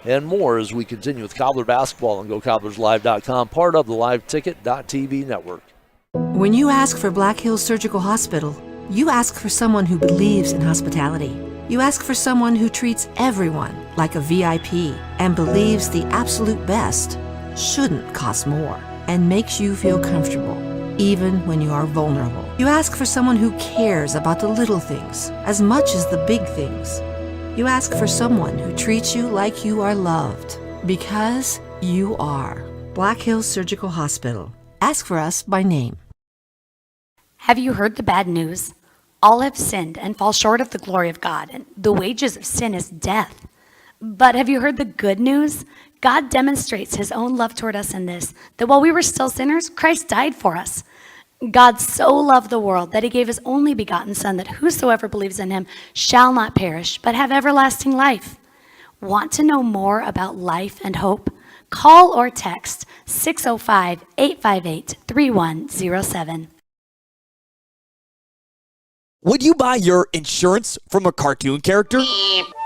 and more as we continue with Cobbler basketball on GoCobblersLive.com, part of the LiveTicket.tv network.
When you ask for Black Hills Surgical Hospital, you ask for someone who believes in hospitality. You ask for someone who treats everyone like a VIP and believes the absolute best shouldn't cost more and makes you feel comfortable, even when you are vulnerable. You ask for someone who cares about the little things as much as the big things. You ask for someone who treats you like you are loved, because you are. Black Hills Surgical Hospital. Ask for us by name.
Have you heard the bad news? All have sinned and fall short of the glory of God, and the wages of sin is death. But have you heard the good news? God demonstrates his own love toward us in this, that while we were still sinners, Christ died for us. God so loved the world that he gave his only begotten Son, that whosoever believes in him shall not perish, but have everlasting life. Want to know more about life and hope? Call or text 605-858-3107.
Would you buy your insurance from a cartoon character?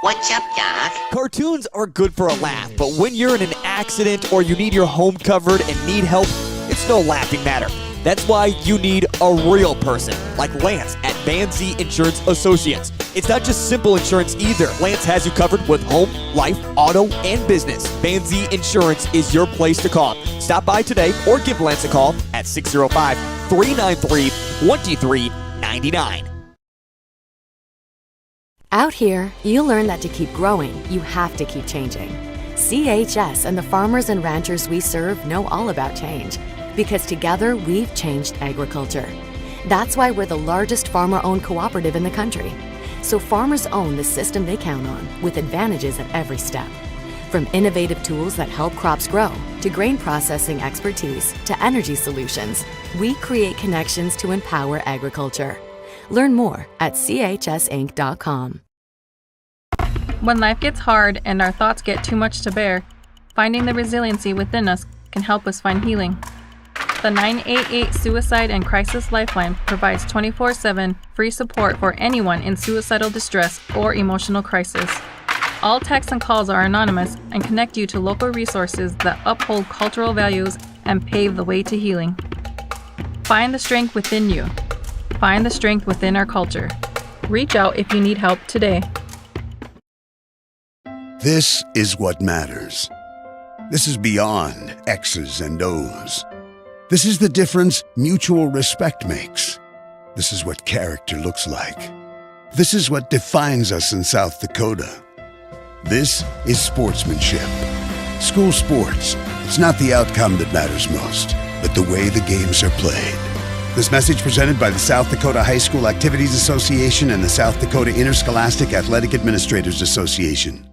What's up, Doc?
Cartoons are good for a laugh, but when you're in an accident or you need your home covered and need help, it's no laughing matter. That's why you need a real person, like Lance at Van Z Insurance Associates. It's not just simple insurance either. Lance has you covered with home, life, auto, and business. Van Z Insurance is your place to call. Stop by today or give Lance a call at 605-393-2399.
Out here, you learn that to keep growing, you have to keep changing. CHS and the farmers and ranchers we serve know all about change, because together we've changed agriculture. That's why we're the largest farmer-owned cooperative in the country. So farmers own the system they count on, with advantages at every step. From innovative tools that help crops grow, to grain processing expertise, to energy solutions, we create connections to empower agriculture. Learn more at chsinc.com.
When life gets hard and our thoughts get too much to bear, finding the resiliency within us can help us find healing. The 988 Suicide and Crisis Lifeline provides 24/7 free support for anyone in suicidal distress or emotional crisis. All texts and calls are anonymous and connect you to local resources that uphold cultural values and pave the way to healing. Find the strength within you. Find the strength within our culture. Reach out if you need help today.
This is what matters. This is beyond X's and O's. This is the difference mutual respect makes. This is what character looks like. This is what defines us in South Dakota. This is sportsmanship. School sports. It's not the outcome that matters most, but the way the games are played. This message presented by the South Dakota High School Activities Association and the South Dakota Interscholastic Athletic Administrators Association.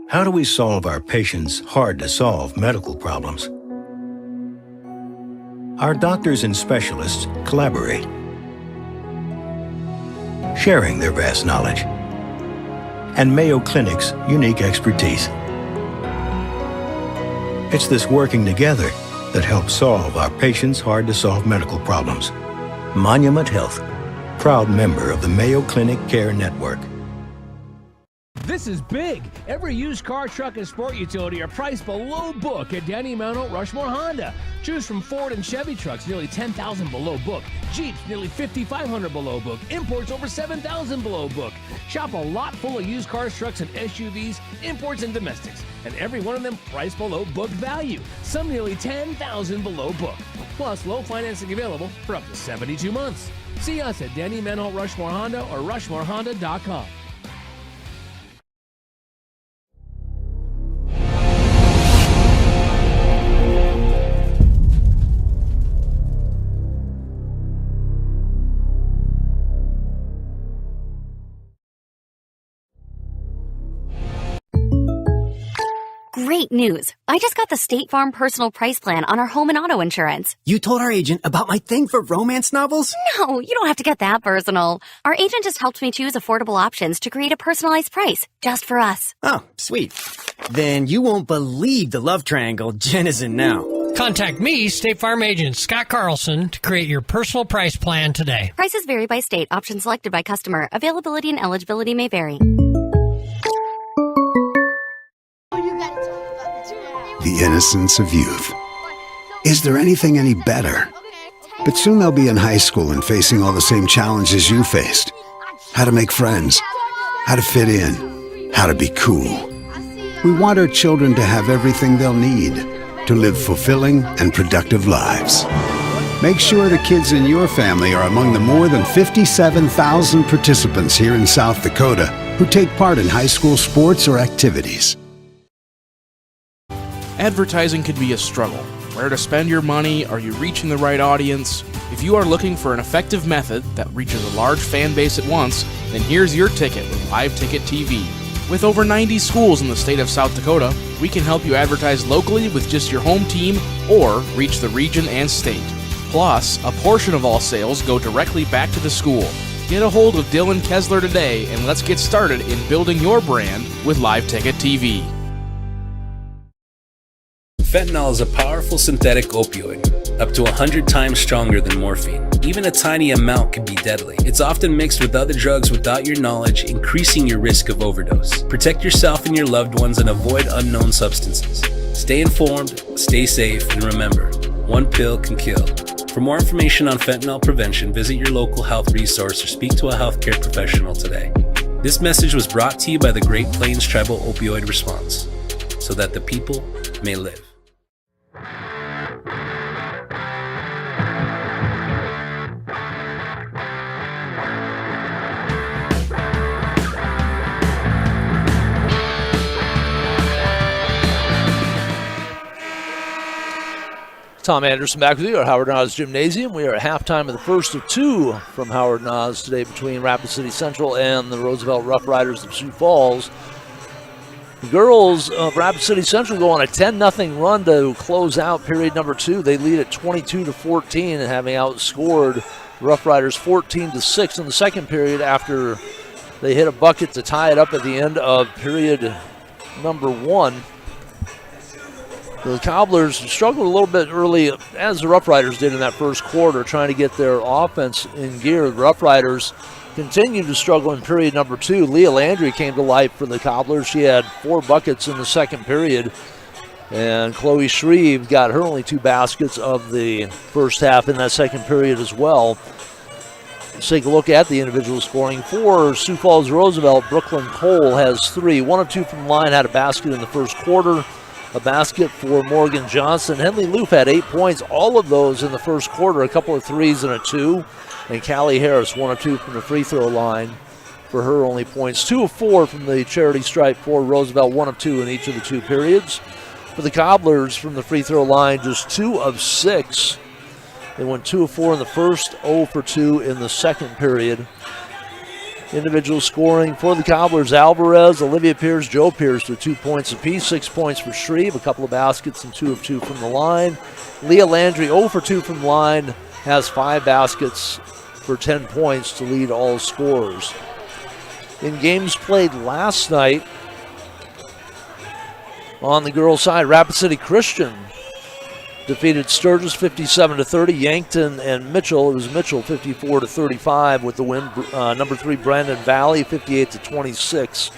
How do we solve our patients' hard-to-solve medical problems? Our doctors and specialists collaborate, sharing their vast knowledge and Mayo Clinic's unique expertise. It's this working together that helps solve our patients' hard-to-solve medical problems. Monument Health, proud member of the Mayo Clinic Care Network.
This is big. Every used car, truck, and sport utility are priced below book at Denny Mountain Rushmore Honda. Choose from Ford and Chevy trucks, nearly $10,000 below book. Jeeps, nearly $5,500 below book. Imports, over $7,000 below book. Shop a lot full of used cars, trucks, and SUVs, imports, and domestics. And every one of them priced below book value. Some nearly $10,000 below book. Plus, low financing available for up to 72 months. See us at Denny Mountain Rushmore Honda or RushmoreHonda.com.
Great news. I just got the State Farm personal price plan on our home and auto insurance.
You told our agent about my thing for romance novels?
No, you don't have to get that personal. Our agent just helped me choose affordable options to create a personalized price just for us.
Oh, sweet. Then you won't believe the love triangle Jen is in now.
Contact me, State Farm agent Scott Carlson, to create your personal price plan today.
Prices vary by state. Options selected by customer. Availability and eligibility may vary.
The innocence of youth. Is there anything any better? But soon they'll be in high school and facing all the same challenges you faced. How to make friends, how to fit in, how to be cool. We want our children to have everything they'll need to live fulfilling and productive lives. Make sure the kids in your family are among the more than 57,000 participants here in South Dakota who take part in high school sports or activities.
Advertising can be a struggle. Where to spend your money? Are you reaching the right audience? If you are looking for an effective method that reaches a large fan base at once, then here's your ticket with Live Ticket TV. With over 90 schools in the state of South Dakota, we can help you advertise locally with just your home team or reach the region and state. Plus, a portion of all sales go directly back to the school. Get a hold of Dylan Kessler today and let's get started in building your brand with Live Ticket TV.
Fentanyl is a powerful synthetic opioid, up to 100 times stronger than morphine. Even a tiny amount can be deadly. It's often mixed with other drugs without your knowledge, increasing your risk of overdose. Protect yourself and your loved ones and avoid unknown substances. Stay informed, stay safe, and remember, one pill can kill. For more information on fentanyl prevention, visit your local health resource or speak to a healthcare professional today. This message was brought to you by the Great Plains Tribal Opioid Response, so that the people may live.
Tom Anderson back with you at Howard Nas Gymnasium. We are at halftime of the first of two from Howard Nas today between Rapid City Central and the Roosevelt Rough Riders of Sioux Falls. The girls of Rapid City Central go on a 10-0 run to close out period number 2. They lead at 22-14 and having outscored Rough Riders 14-6 in the second period after they hit a bucket to tie it up at the end of period number 1. The Cobblers struggled a little bit early, as the Rough Riders did in that first quarter, trying to get their offense in gear. The Rough Riders continued to struggle in period number 2. Leah Landry came to life for the Cobblers. She had 4 buckets in the second period. And Chloe Shreve got her only 2 baskets of the first half in that second period as well. Let's take a look at the individual scoring. For Sioux Falls Roosevelt, Brooklyn Cole has 3. 1 of 2 from the line, had a basket in the first quarter. A basket for Morgan Johnson. Henley Loof had 8 points, all of those in the first quarter, a couple of threes and a 2. And Callie Harris, 1 of 2 from the free throw line for her only points. 2 of 4 from the charity stripe for Roosevelt, 1 of 2 in each of the 2 periods. For the Cobblers from the free throw line, just 2 of 6. They went 2 of 4 in the first, 0 for 2 in the second period. Individual scoring for the Cobblers, Alvarez, Olivia Pierce, Joe Pierce with 2 points apiece, 6 points for Shreve, a couple of baskets and 2 of 2 from the line. Leah Landry, 0 for 2 from the line, has 5 baskets for 10 points to lead all scorers. In games played last night, on the girls' side, Rapid City Christian defeated Sturgis 57-30. Yankton and Mitchell, it was Mitchell 54-35 with the win. Number 3 Brandon Valley 58-26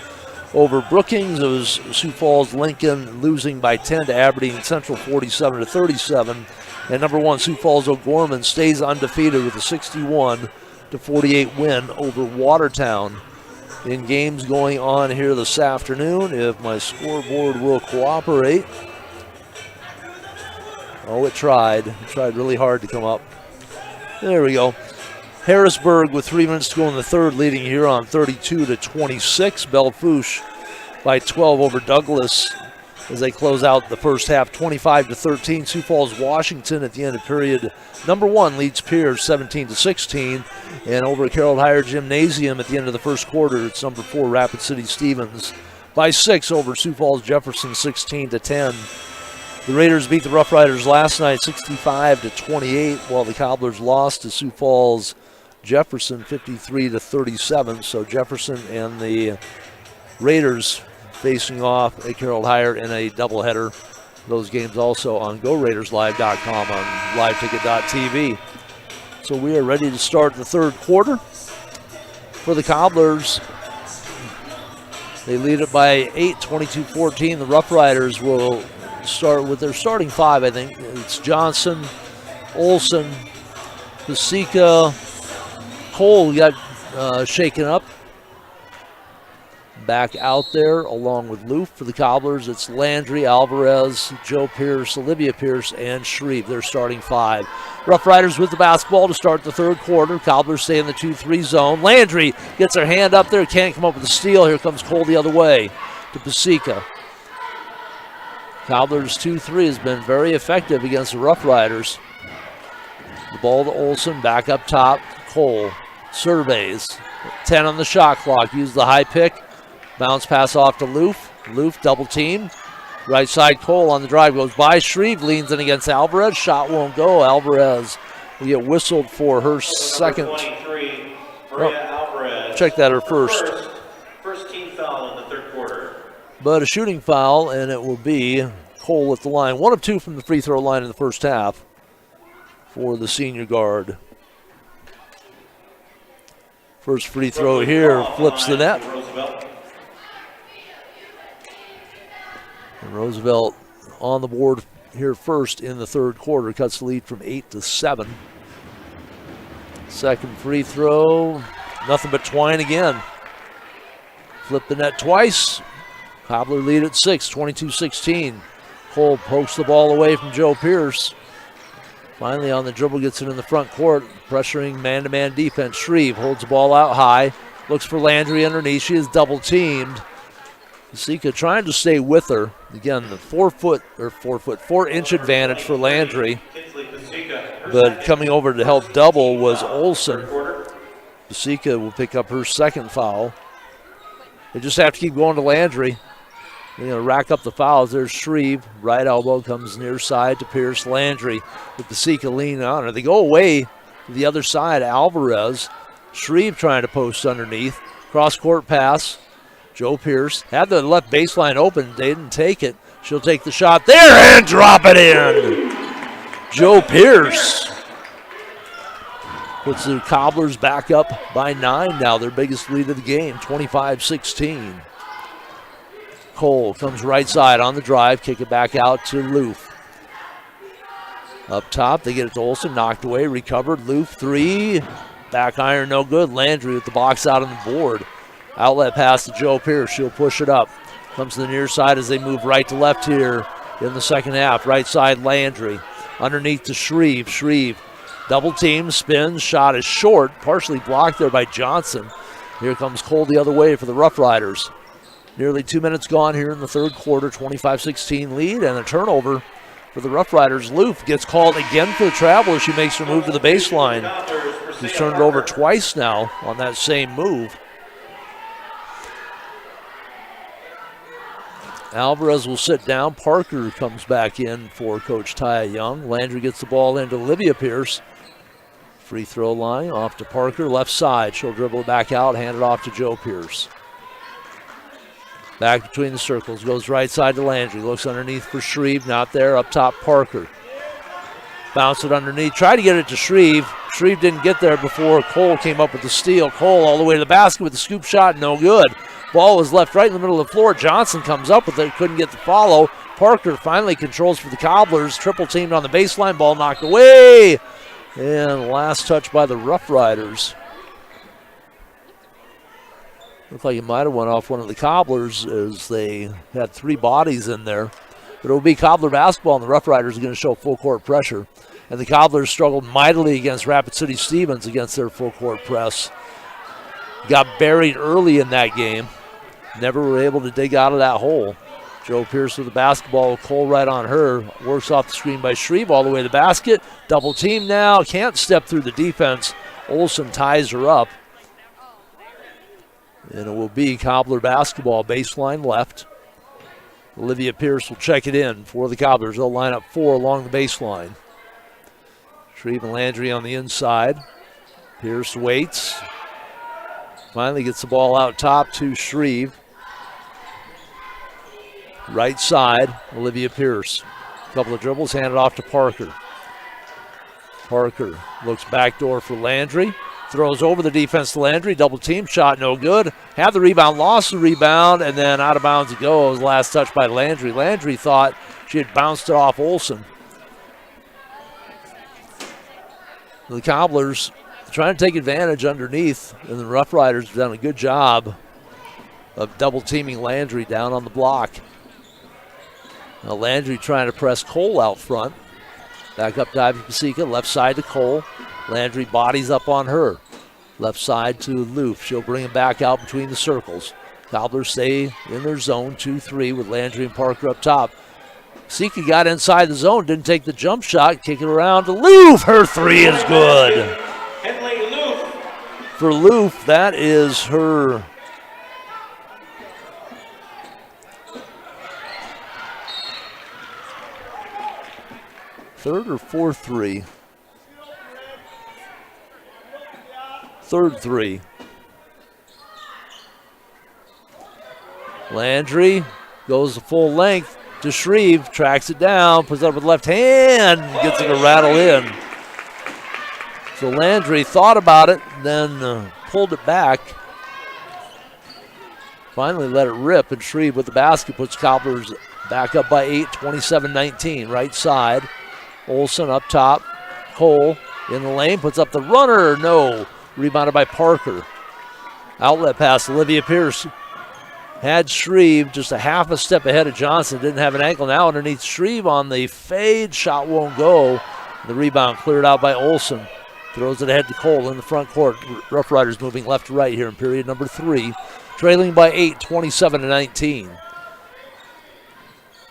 over Brookings. It was Sioux Falls Lincoln losing by 10 to Aberdeen Central 47-37. And number 1 Sioux Falls O'Gorman stays undefeated with a 61-48 win over Watertown. In games going on here this afternoon, if my scoreboard will cooperate. Oh, it tried. It tried really hard to come up. There we go. Harrisburg with 3 minutes to go in the third, leading Huron 32-26. Bellefouche by 12 over Douglas as they close out the first half, 25-13. Sioux Falls Washington at the end of period number 1 leads Pierce 17-16. And over at Carroll Higher Gymnasium at the end of the first quarter, it's number 4 Rapid City Stevens by 6 over Sioux Falls Jefferson 16-10. The Raiders beat the Rough Riders last night 65-28, while the Cobblers lost to Sioux Falls Jefferson 53-37. So Jefferson and the Raiders facing off at Carroll Higher in a doubleheader. Those games also on GoRaidersLive.com on liveticket.tv. So we are ready to start the third quarter. For the Cobblers, they lead it by 8, 22-14. The Rough Riders will start with their starting 5, I think. It's Johnson, Olson, Pasica, Cole got shaken up. Back out there along with Loof. For the Cobblers, it's Landry, Alvarez, Joe Pierce, Olivia Pierce, and Shreve. They're starting 5. Rough Riders with the basketball to start the third quarter. Cobblers stay in the 2-3 zone. Landry gets her hand up there, can't come up with a steal. Here comes Cole the other way to Pasica. Cobblers 2-3 has been very effective against the Rough Riders. The ball to Olson, back up top. Cole surveys. 10 on the shot clock. Use the high pick. Bounce pass off to Loof. Loof double team. Right side Cole on the drive goes by. Shreve leans in against Alvarez. Shot won't go. Alvarez will get whistled for her second.
23, Maria Alvarez.
Check that, her first.
First team foul in the third quarter.
But a shooting foul, and it will be Cole at the line. 1 of 2 from the free throw line in the first half for the senior guard. First free throw here flips the net. And Roosevelt on the board here first in the third quarter. Cuts the lead from 8-7. Second free throw, nothing but Twine again. Flip the net twice. Cobbler lead at 6, 22-16. Cole pokes the ball away from Joe Pierce. Finally on the dribble, gets it in the front court, pressuring man-to-man defense. Shreve holds the ball out high, looks for Landry underneath. She is double teamed. Sika trying to stay with her. Again, the 4-inch advantage for Landry. But coming over to help double was Olson. Sika will pick up her second foul. They just have to keep going to Landry. They're going to rack up the fouls. There's Shreve. Right elbow comes near side to Pierce. Landry with the Sika lean on her. They go away to the other side. Alvarez. Shreve trying to post underneath. Cross-court pass. Joe Pierce had the left baseline open. They didn't take it. She'll take the shot there and drop it in. Joe Pierce. Puts the Cobblers back up by 9 now, their biggest lead of the game, 25-16. Cole comes right side on the drive, kick it back out to Loof. Up top, they get it to Olsen, knocked away, recovered. Loof, 3, back iron, no good. Landry with the box out on the board. Outlet pass to Joe Pierce, she'll push it up. Comes to the near side as they move right to left here in the second half. Right side, Landry. Underneath to Shreve. Shreve, double team, spins, shot is short, partially blocked there by Johnson. Here comes Cole the other way for the Rough Riders. Nearly 2 minutes gone here in the third quarter, 25-16 lead, and a turnover for the Rough Riders. Loof gets called again for the travel as she makes her move to the baseline. She's turned it over twice now on that same move. Alvarez will sit down. Parker comes back in for Coach Taya Young. Landry gets the ball into Olivia Pierce. Free throw line off to Parker, left side. She'll dribble it back out, hand it off to Joe Pierce. Back between the circles, goes right side to Landry. Looks underneath for Shreve, not there. Up top, Parker. Bounce it underneath, try to get it to Shreve. Shreve didn't get there before Cole came up with the steal. Cole all the way to the basket with the scoop shot, no good. Ball was left right in the middle of the floor. Johnson comes up with it, couldn't get the follow. Parker finally controls for the Cobblers. Triple teamed on the baseline, ball knocked away. And last touch by the Rough Riders. Looked like it might have went off one of the Cobblers as they had 3 bodies in there. But it will be Cobbler basketball, and the Rough Riders are going to show full court pressure. And the Cobblers struggled mightily against Rapid City Stevens against their full court press. Got buried early in that game. Never were able to dig out of that hole. Joe Pierce with the basketball, Cole right on her. Works off the screen by Shreve all the way to the basket. Double team now, can't step through the defense. Olsen ties her up. And it will be Cobbler basketball, baseline left. Olivia Pierce will check it in for the Cobblers. They'll line up 4 along the baseline. Shreve and Landry on the inside. Pierce waits. Finally gets the ball out top to Shreve. Right side, Olivia Pierce. Couple of dribbles, handed off to Parker. Parker looks backdoor for Landry. Throws over the defense to Landry. Double team, shot no good. Had the rebound, lost the rebound, and then out of bounds it goes. Last touch by Landry. Landry thought she had bounced it off Olsen. The Cobblers trying to take advantage underneath, and the Rough Riders have done a good job of double teaming Landry down on the block. Now Landry trying to press Cole out front. Back up to Ivy Paseka, left side to Cole. Landry bodies up on her. Left side to Loof. She'll bring him back out between the circles. Cobblers stay in their zone, 2-3 with Landry and Parker up top. Paseka got inside the zone, didn't take the jump shot, kick it around to Loof. Her 3 is good. For Loof, that is her third or fourth 3. Third 3. Landry goes the full length to Shreve, tracks it down, puts it up with left hand, gets it to rattle in. So Landry thought about it, then pulled it back. Finally let it rip, and Shreve with the basket puts Cobblers back up by 8, 27-19. Right side, Olsen up top. Cole in the lane, puts up the runner, no. Rebounded by Parker. Outlet pass, Olivia Pierce. Had Shreve just a half a step ahead of Johnson. Didn't have an ankle. Now underneath Shreve on the fade. Shot won't go. The rebound cleared out by Olsen. Throws it ahead to Cole in the front court. Rough Riders moving left to right here in period number 3. Trailing by 8, 27-19.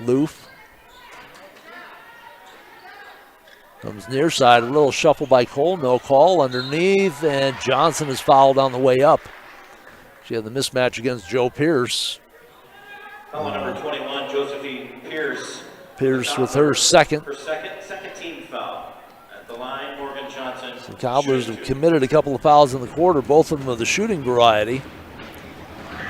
Loof. Comes near side, a little shuffle by Cole, no call underneath, and Johnson is fouled on the way up. She had the mismatch against Joe Pierce.
Foul number 21, Josephine Pierce.
Pierce with her second.
Her second team foul. At the line, Morgan Johnson.
The Cobblers have committed a couple of fouls in the quarter, both of them of the shooting variety.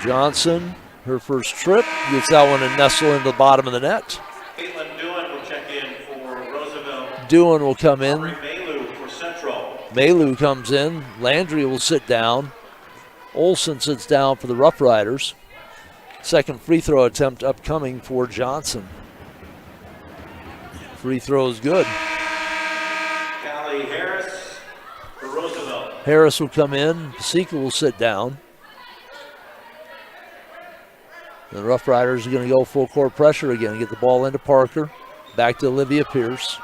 Johnson, her first trip, gets that one and nestle into the bottom of the net.
Caitlin Dewan will check in for Roosevelt.
Dewan will come in.
For Central.
Malu comes in. Landry will sit down. Olson sits down for the Rough Riders. Second free throw attempt upcoming for Johnson. Free throw is good.
Callie Harris for Roosevelt.
Harris will come in. Pasieka will sit down. The Rough Riders are going to go full court pressure again. Get the ball into Parker. Back to Olivia Pierce.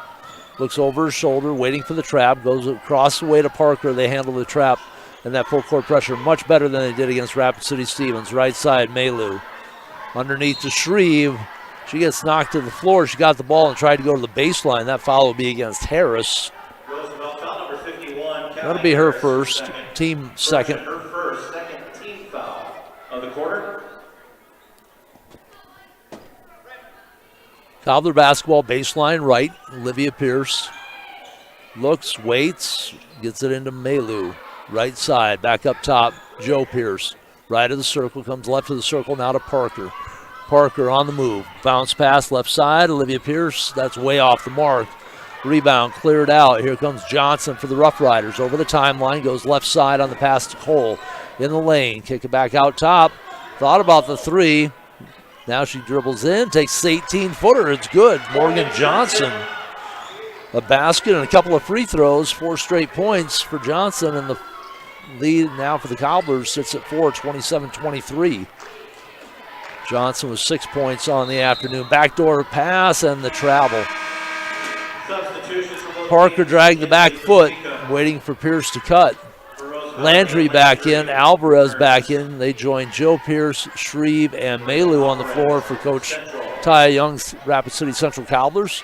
Looks over her shoulder, waiting for the trap. Goes across the way to Parker. They handle the trap and that full court pressure much better than they did against Rapid City Stevens. Right side, Malu. Underneath to Shreve. She gets knocked to the floor. She got the ball and tried to go to the baseline. That foul will be against Harris.
Roosevelt foul number 51.
That'll be her first. Team second.
Her first, second team foul of the quarter.
Cobbler basketball, baseline right. Olivia Pierce looks, waits, gets it into Malu. Right side, back up top, Joe Pierce. Right of the circle, comes left of the circle, now to Parker. Parker on the move. Bounce pass left side, Olivia Pierce. That's way off the mark. Rebound cleared out. Here comes Johnson for the Rough Riders. Over the timeline, goes left side on the pass to Cole. In the lane, kick it back out top. Thought about the three. Now she dribbles in, takes 18-footer. It's good. Morgan Johnson. A basket and a couple of free throws. 4 straight points for Johnson. And the lead now for the Cobblers sits at 4, 27-23. Johnson with 6 points on the afternoon. Backdoor pass and the travel. Parker dragged the back foot, waiting for Pierce to cut. Landry back in, Alvarez back in. They join Joe Pierce, Shreve, and Malu on the floor for Coach Taya Young's Rapid City Central Cobblers.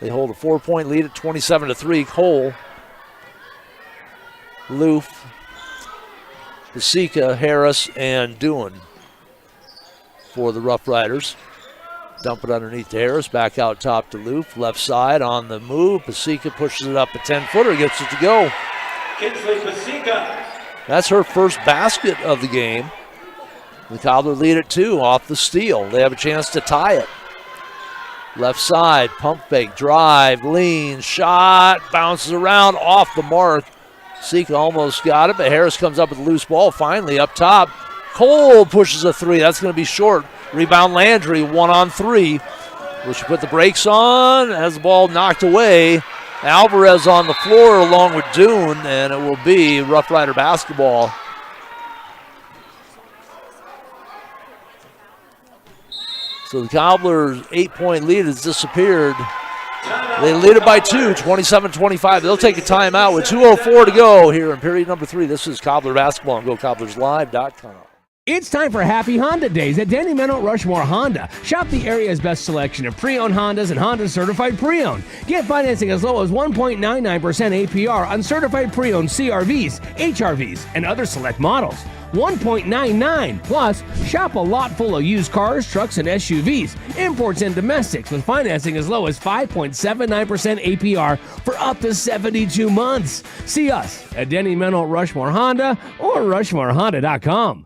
They hold a 4-point lead at 27-3. Cole, Loof, Pasieka, Harris, and Dewan for the Rough Riders. Dump it underneath to Harris, back out top to Loof. Left side on the move. Pasieka pushes it up a 10-footer, gets it to go.
Kinsley Pasieka.
That's her first basket of the game. The Cobbler lead at 2 off the steal. They have a chance to tie it. Left side, pump fake, drive, lean, shot, bounces around off the mark. Pasieka almost got it, but Harris comes up with a loose ball. Finally up top, Cole pushes a 3. That's going to be short. Rebound Landry, 1-on-3. Will she put the brakes on? Has the ball knocked away. Alvarez on the floor along with Dune, and it will be Rough Rider basketball. So the Cobblers' 8-point lead has disappeared. They lead it by 2, 27-25. They'll take a timeout with 2:04 to go here in period number 3. This is Cobbler basketball on GoCobblersLive.com.
It's time for Happy Honda Days at Denny Menno Rushmore Honda. Shop the area's best selection of pre-owned Hondas and Honda certified pre-owned. Get financing as low as 1.99% APR on certified pre-owned CRVs, HRVs, and other select models. 1.99. Plus, shop a lot full of used cars, trucks, and SUVs, imports and domestics with financing as low as 5.79% APR for up to 72 months. See us at Denny Menno Rushmore Honda or RushmoreHonda.com.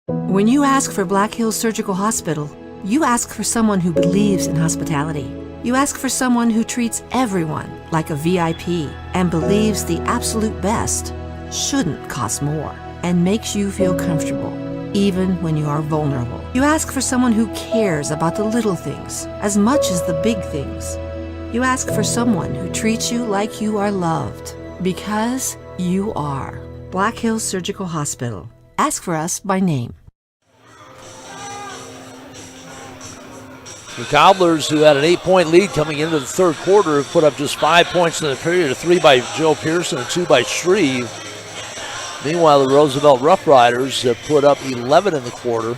When you ask for Black Hills Surgical Hospital, you ask for someone who believes in hospitality. You ask for someone who treats everyone like a VIP and believes the absolute best shouldn't cost more and makes you feel comfortable, even when you are vulnerable. You ask for someone who cares about the little things as much as the big things. You ask for someone who treats you like you are loved, because you are. Black Hills Surgical Hospital. Ask for us by name.
The Cobblers, who had an 8-point lead coming into the third quarter, have put up just 5 points in the period, a 3 by Joe Pearson and 2 by Shreve. Meanwhile, the Roosevelt Rough Riders have put up 11 in the quarter.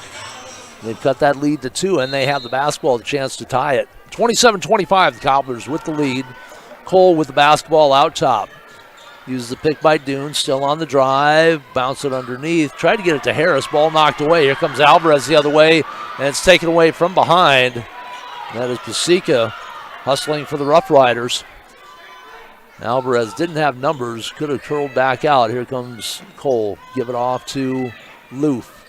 They've cut that lead to 2, and they have the basketball, the chance to tie it. 27-25, the Cobblers with the lead. Cole with the basketball out top. Uses the pick by Dune, still on the drive, bounce it underneath. Tried to get it to Harris, ball knocked away. Here comes Alvarez the other way, and it's taken away from behind. That is Pasieka hustling for the Rough Riders. Alvarez didn't have numbers, could have curled back out. Here comes Cole, give it off to Loof.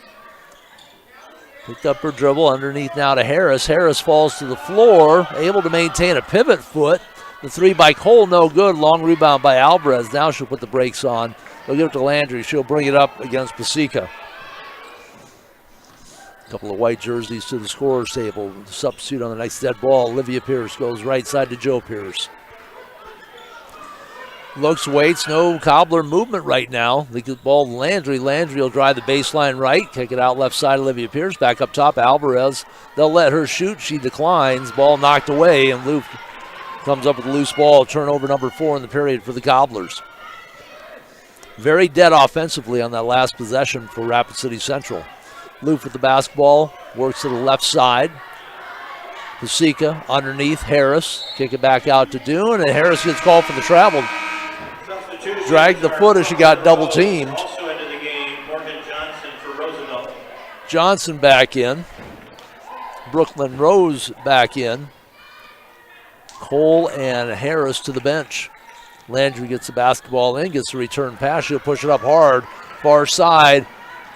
Picked up her dribble underneath now to Harris. Harris falls to the floor, able to maintain a pivot foot. The three by Cole, no good. Long rebound by Alvarez. Now she'll put the brakes on. They'll give it to Landry. She'll bring it up against Pasica. A couple of white jerseys to the scorer's table. Substitute on the next dead ball. Olivia Pierce goes right side to Joe Pierce. Looks, waits, no Cobbler movement right now. They get the ball to Landry. Landry will drive the baseline right. Kick it out left side, Olivia Pierce. Back up top, Alvarez. They'll let her shoot. She declines. Ball knocked away, and Luke comes up with a loose ball. Turnover number 4 in the period for the Cobblers. Very dead offensively on that last possession for Rapid City Central. Luke with the basketball. Works to the left side. Pasica underneath Harris. Kick it back out to Dune, and Harris gets called for the travel. Dragged the foot as she got double teamed.
Also into the game, Morgan Johnson for Roosevelt.
Johnson back in. Brooklyn Rose back in. Cole and Harris to the bench. Landry gets the basketball in, gets the return pass. She'll push it up hard. Far side.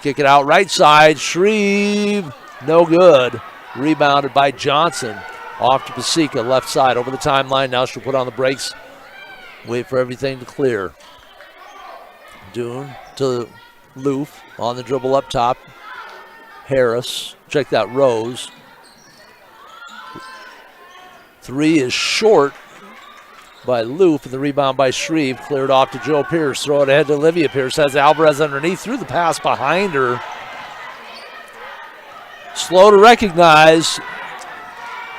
Kick it out right side. Shreve, no good. Rebounded by Johnson. Off to Pasica, left side over the timeline. Now she'll put on the brakes. Wait for everything to clear. Dune to Loof on the dribble up top. Harris, check that, Rose. Three is short by Loof, and the rebound by Shreve. Cleared off to Joe Pierce. Throw it ahead to Olivia Pierce. Has Alvarez underneath. Threw the pass behind her. Slow to recognize.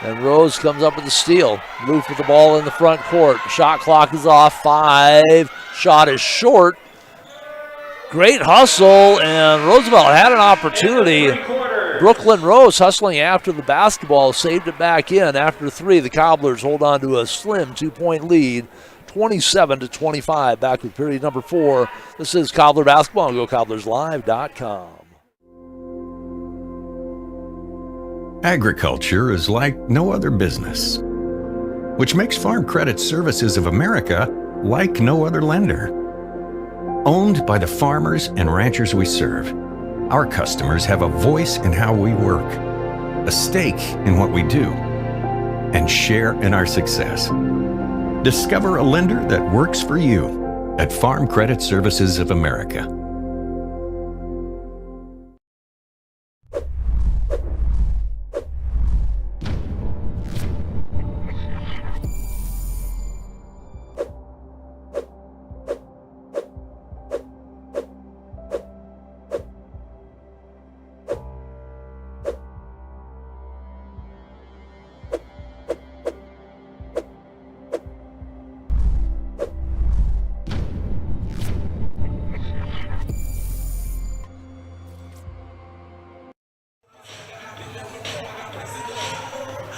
And Rose comes up with the steal. Loof with the ball in the front court. Shot clock is off. 5. Shot is short. Great hustle, and Roosevelt had an opportunity. Brooklyn Rose hustling after the basketball, saved it back in. After 3, the Cobblers hold on to a slim 2-point lead, 27-25. Back with period number 4. This is Cobbler Basketball on GoCobblersLive.com.
Agriculture is like no other business, which makes Farm Credit Services of America like no other lender. Owned by the farmers and ranchers we serve, our customers have a voice in how we work, a stake in what we do, and share in our success. Discover a lender that works for you at Farm Credit Services of America.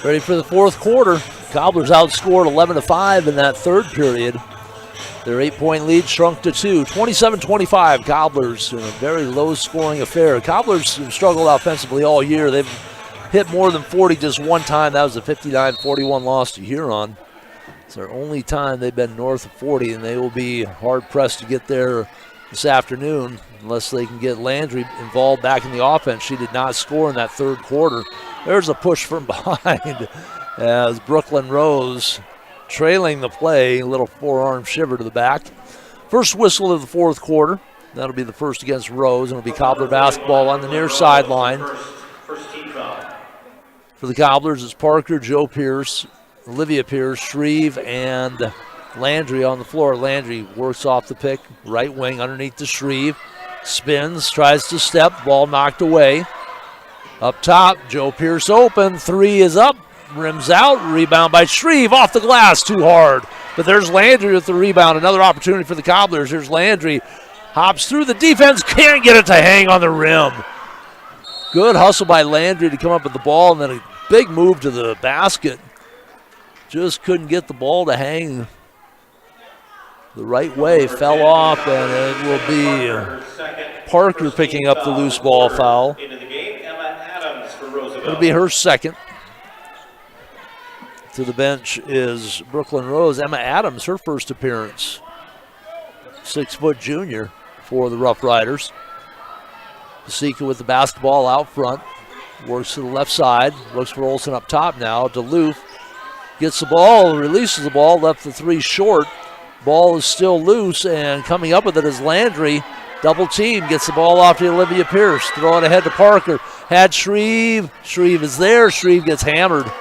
Ready for the fourth quarter. Cobblers outscored 11-5 in that third period. Their 8-point lead shrunk to 2. 27-25. Cobblers in a very low-scoring affair. Cobblers have struggled offensively all year. They've hit more than 40 just one time. That was a 59-41 loss to Huron. It's their only time they've been north of 40, and they will be hard-pressed to get there this afternoon unless they can get Landry involved back in the offense. She did not score in that third quarter. There's a push from behind as Brooklyn Rose trailing the play. A little forearm shiver to the back. First whistle of the fourth quarter. That'll be the first against Rose, and it'll be Cobbler basketball on the near sideline.
First team foul.
For the Cobblers, it's Parker, Joe Pierce, Olivia Pierce, Shreve, and Landry on the floor. Landry works off the pick, right wing underneath the Shreve. Spins, tries to step, ball knocked away. Up top, Joe Pierce open, 3 is up, rims out, rebound by Shreve, off the glass, too hard. But there's Landry with the rebound, another opportunity for the Cobblers. Here's Landry, hops through the defense, can't get it to hang on the rim. Good hustle by Landry to come up with the ball, and then a big move to the basket. Just couldn't get the ball to hang the right way, fell off, and it will be Parker picking up the loose ball foul. It'll be her second. To the bench is Brooklyn Rose. Emma Adams, her first appearance. 6-foot junior for the Rough Riders. Pasica with the basketball out front. Works to the left side. Looks for Olsen up top now. Duluth gets the ball, releases the ball, left the three short. Ball is still loose, and coming up with it is Landry. Double team, gets the ball off to Olivia Pierce. Throw it ahead to Parker. Had Shreve. Shreve is there. Shreve gets hammered.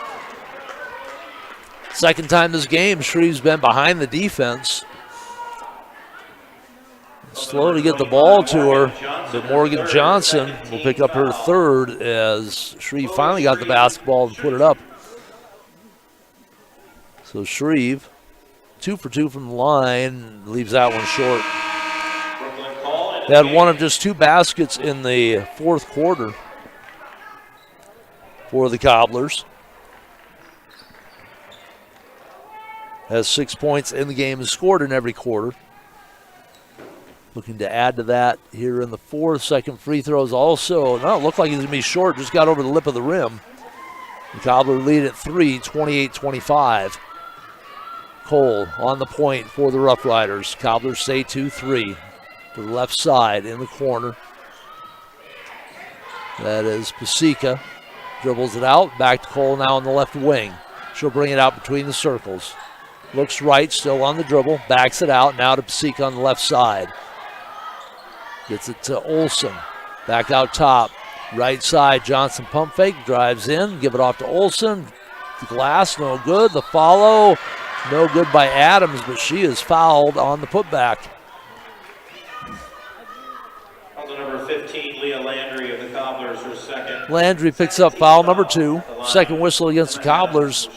Second time this game, Shreve's been behind the defense. Slow to get the ball to her, but Morgan Johnson will pick up her third as Shreve finally got the basketball and put it up. So Shreve, 2 for 2 from the line, leaves that one short. They had one of just 2 baskets in the fourth quarter for the Cobblers. Has 6 points in the game and scored in every quarter. Looking to add to that here in the fourth. Second free throws also. No, it looked like he's going to be short. Just got over the lip of the rim. The Cobbler lead at 3, 28-25. Cole on the point for the Rough Riders. Cobblers stay 2-3 to the left side in the corner. That is Pasica. Dribbles it out. Back to Cole now on the left wing. She'll bring it out between the circles. Looks right, still on the dribble. Backs it out. Now to Pasica on the left side. Gets it to Olsen. Back out top. Right side, Johnson pump fake. Drives in. Give it off to Olsen. The glass, no good. The follow, no good by Adams, but she is fouled on the putback.
Also number 15, Leah Landry of the Cobblers, her second.
Landry picks up foul number 2. Second whistle against the Cobblers.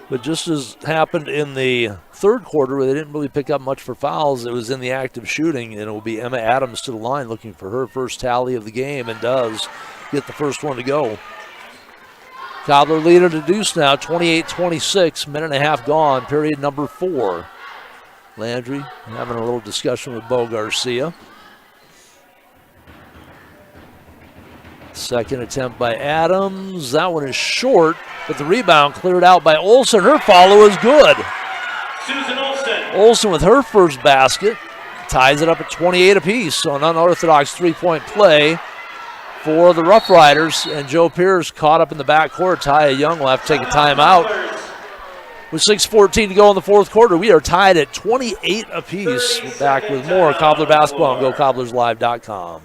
But just as happened in the third quarter where they didn't really pick up much for fouls, it was in the act of shooting, and it will be Emma Adams to the line looking for her first tally of the game, and does get the first one to go. Cobbler lead at a deuce now, 28-26, minute and a half gone, period number 4. Landry having a little discussion with Bo Garcia. Second attempt by Adams. That one is short, but the rebound cleared out by Olsen. Her follow is good.
Susan Olsen.
Olsen with her first basket. Ties it up at 28 apiece. So an unorthodox three-point play for the Rough Riders. And Joe Pierce caught up in the backcourt. Taya Young will have to take a timeout. With 6:14 to go in the fourth quarter, we are tied at 28 apiece. We're back with more Cobbler basketball on GoCobblersLive.com.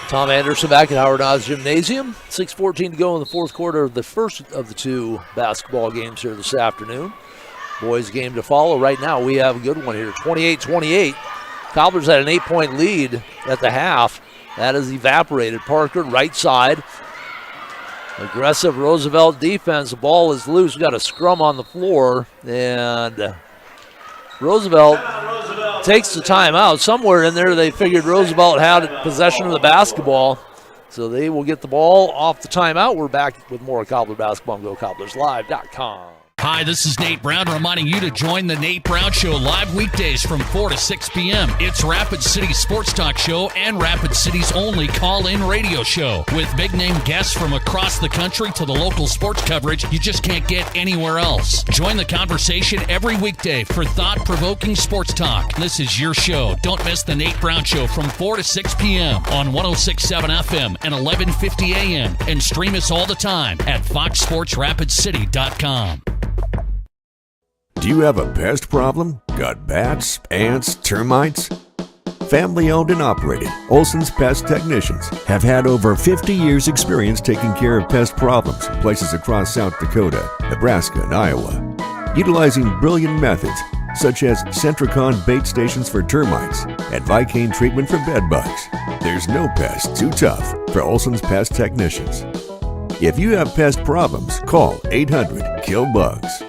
Tom Anderson back at Howard Oz Gymnasium. 6:14 to go in the fourth quarter of the first of the 2 basketball games here this afternoon. Boys game to follow. Right now we have a good one here, 28-28. Cobblers had an 8-point lead at the half. That has evaporated. Parker, right side. Aggressive Roosevelt defense. The ball is loose. We got a scrum on the floor, and Roosevelt takes the timeout. Somewhere in there they figured Roosevelt had possession of the basketball, so they will get the ball off the timeout. We're back with more Cobbler basketball on GoCobblersLive.com.
Hi, this is Nate Brown reminding you to join the Nate Brown Show live weekdays from 4 to 6 p.m. It's Rapid City's sports talk show and Rapid City's only call-in radio show. With big-name guests from across the country to the local sports coverage you just can't get anywhere else. Join the conversation every weekday for thought-provoking sports talk. This is your show. Don't miss the Nate Brown Show from 4 to 6 p.m. on 106.7 FM and 1150 a.m. And stream us all the time at foxsportsrapidcity.com.
Do you have a pest problem? Got bats, ants, termites? Family owned and operated, Olson's Pest Technicians have had over 50 years experience taking care of pest problems in places across South Dakota, Nebraska, and Iowa. Utilizing brilliant methods such as Centricon bait stations for termites and Vicane treatment for bed bugs. There's no pest too tough for Olson's Pest Technicians. If you have pest problems, call 800-KILL-BUGS.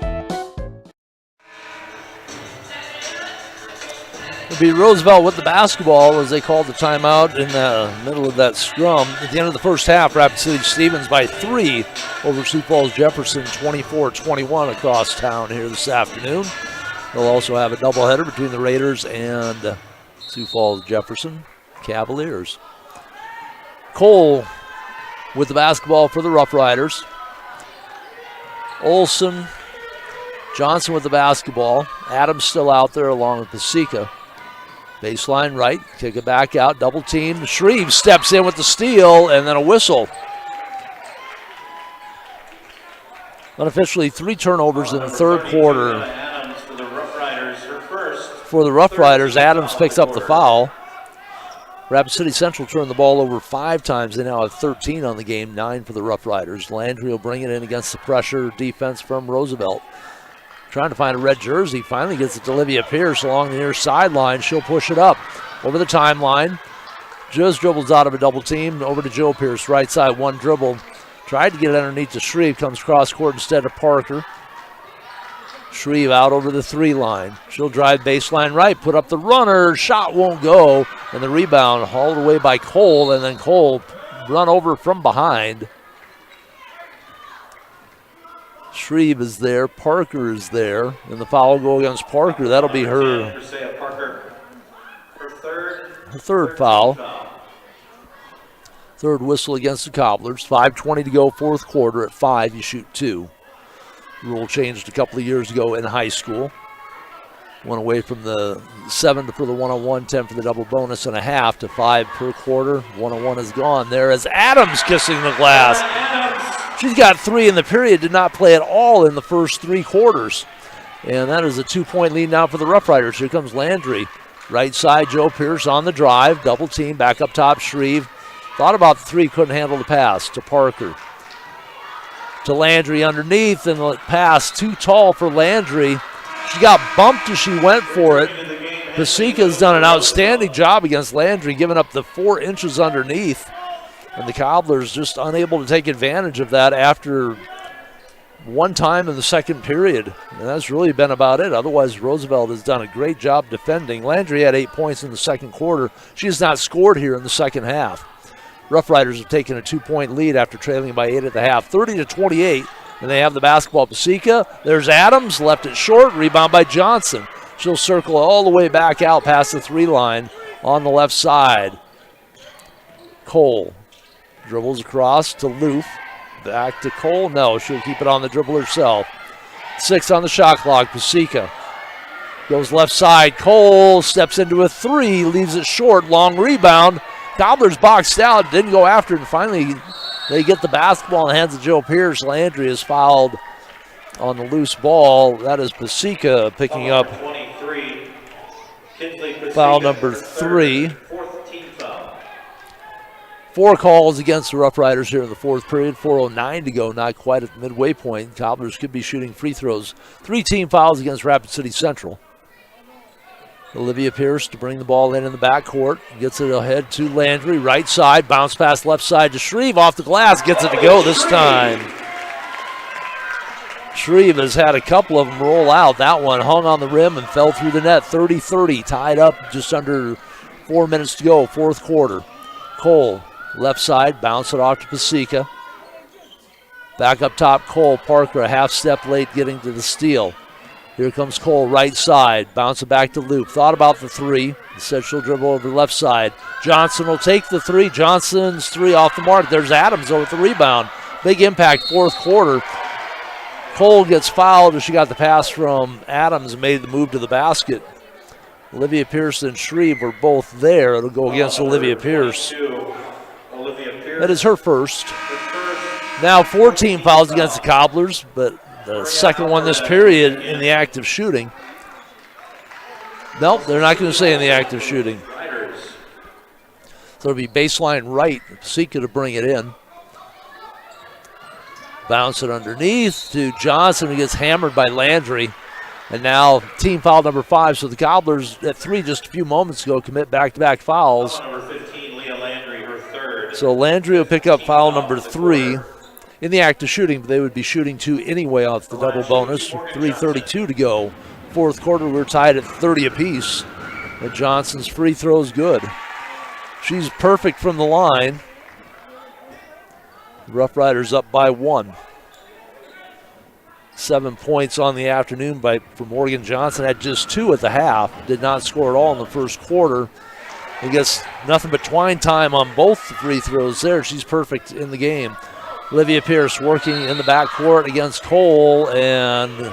It'll be Roosevelt with the basketball as they called the timeout in the middle of that scrum. At the end of the first half, Rapid City Stevens by 3 over Sioux Falls Jefferson, 24-21 across town here this afternoon. They'll also have a doubleheader between the Raiders and Sioux Falls Jefferson Cavaliers. Cole with the basketball for the Rough Riders. Olson, Johnson with the basketball. Adams still out there along with Pasica. Baseline right, kick it back out, double team. Shreve steps in with the steal and then a whistle. Unofficially 3 turnovers in the third quarter. For the Rough Riders, Adams picks up the foul. Rapid City Central turned the ball over 5 times. They now have 13 on the game, 9 for the Rough Riders. Landry will bring it in against the pressure defense from Roosevelt. Trying to find a red jersey. Finally gets it to Olivia Pierce along the near sideline. She'll push it up over the timeline. Just dribbles out of a double team. Over to Joe Pierce, right side, one dribble. Tried to get it underneath to Shreve. Comes cross court instead of Parker. Shreve out over the 3 line. She'll drive baseline right, put up the runner. Shot won't go. And the rebound hauled away by Cole. And then Cole run over from behind. Shreve is there. Parker is there. And the foul will go against Parker. That'll be her third foul. Third whistle against the Cobblers. 5:20 to go, fourth quarter. At 5, you shoot 2. Rule changed a couple of years ago in high school. Went away from the 7 for the one-on-one, 10 for the double bonus and a half to 5 per quarter. 1-on-1 is gone there as Adams kissing the glass. She's got 3 in the period, did not play at all in the first 3 quarters. And that is a 2-point lead now for the Rough Riders. Here comes Landry. Right side, Joe Pierce on the drive. Double team, back up top, Shreve. Thought about the 3, couldn't handle the pass to Parker. To Landry underneath, and the pass too tall for Landry. She got bumped as she went for it. Pasica's done an outstanding job against Landry, giving up the 4 inches underneath. And the Cobblers just unable to take advantage of that after one time in the second period. And that's really been about it. Otherwise, Roosevelt has done a great job defending. Landry had 8 points in the second quarter. She has not scored here in the second half. Rough Riders have taken a 2-point lead after trailing by 8 at the half, 30-28. And they have the basketball. Pasica, there's Adams, left it short, rebound by Johnson. She'll circle all the way back out past the 3 line on the left side. Cole dribbles across to Loof. Back to Cole. No, she'll keep it on the dribble herself. 6 on the shot clock. Pasica goes left side. Cole steps into a 3, leaves it short. Long rebound. Cobblers boxed out, didn't go after it, and finally they get the basketball in the hands of Joe Pierce. Landry is fouled on the loose ball. That is Pasica picking up foul number 3. 4 calls against the Rough Riders here in the fourth period. 4:09 to go, not quite at the midway point. Cobblers could be shooting free throws. 3 team fouls against Rapid City Central. Olivia Pierce to bring the ball in the backcourt. Gets it ahead to Landry. Right side, bounce pass left side to Shreve. Off the glass, gets it to go this time. Shreve has had a couple of them roll out. That one hung on the rim and fell through the net. 30-30, tied up just under 4 minutes to go, fourth quarter. Cole, left side, bounce it off to Pasica. Back up top, Cole. Parker a half step late getting to the steal. Here comes Cole, right side. Bounce it back to Luke. Thought about the 3. Instead, she'll dribble over the left side. Johnson will take the 3. Johnson's 3 off the mark. There's Adams over the rebound. Big impact, fourth quarter. Cole gets fouled as she got the pass from Adams and made the move to the basket. Olivia Pierce and Shreve were both there. It'll go against Olivia Pierce. That is her first. Now 14 fouls against the Cobblers, but the second one this period in the act of shooting. Nope, they're not going to say in the act of shooting. So it'll be baseline right. Pasica to bring it in. Bounce it underneath to Johnson, who gets hammered by Landry. And now team foul number 5. So the Cobblers at 3 just a few moments ago commit back-to-back fouls. So Landry will pick up foul number 3 in the act of shooting, but they would be shooting 2 anyway off the double bonus. 3:32 to go. Fourth quarter, we're tied at 30 apiece. But Johnson's free throw's good. She's perfect from the line. Rough Riders up by 1. 7 points on the afternoon for Morgan Johnson. Had just 2 at the half. Did not score at all in the first quarter. I guess nothing but twine time on both the free throws there. She's perfect in the game. Olivia Pierce working in the backcourt against Cole, and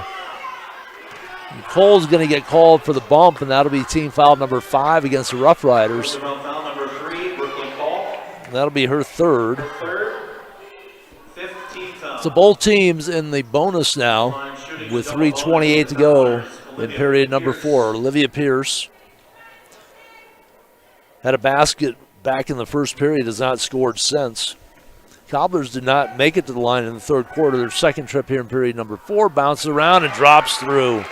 Cole's going to get called for the bump, and that'll be team foul number 5 against the Rough Riders.
Foul number 3, Brooklyn Call.
That'll be her third.
Fifth team foul.
So both teams in the bonus now with 3:28 to go in period number 4. Olivia Pierce had a basket back in the first period, has not scored since. Cobblers did not make it to the line in the third quarter. Their second trip here in period number 4, bounces around and drops through.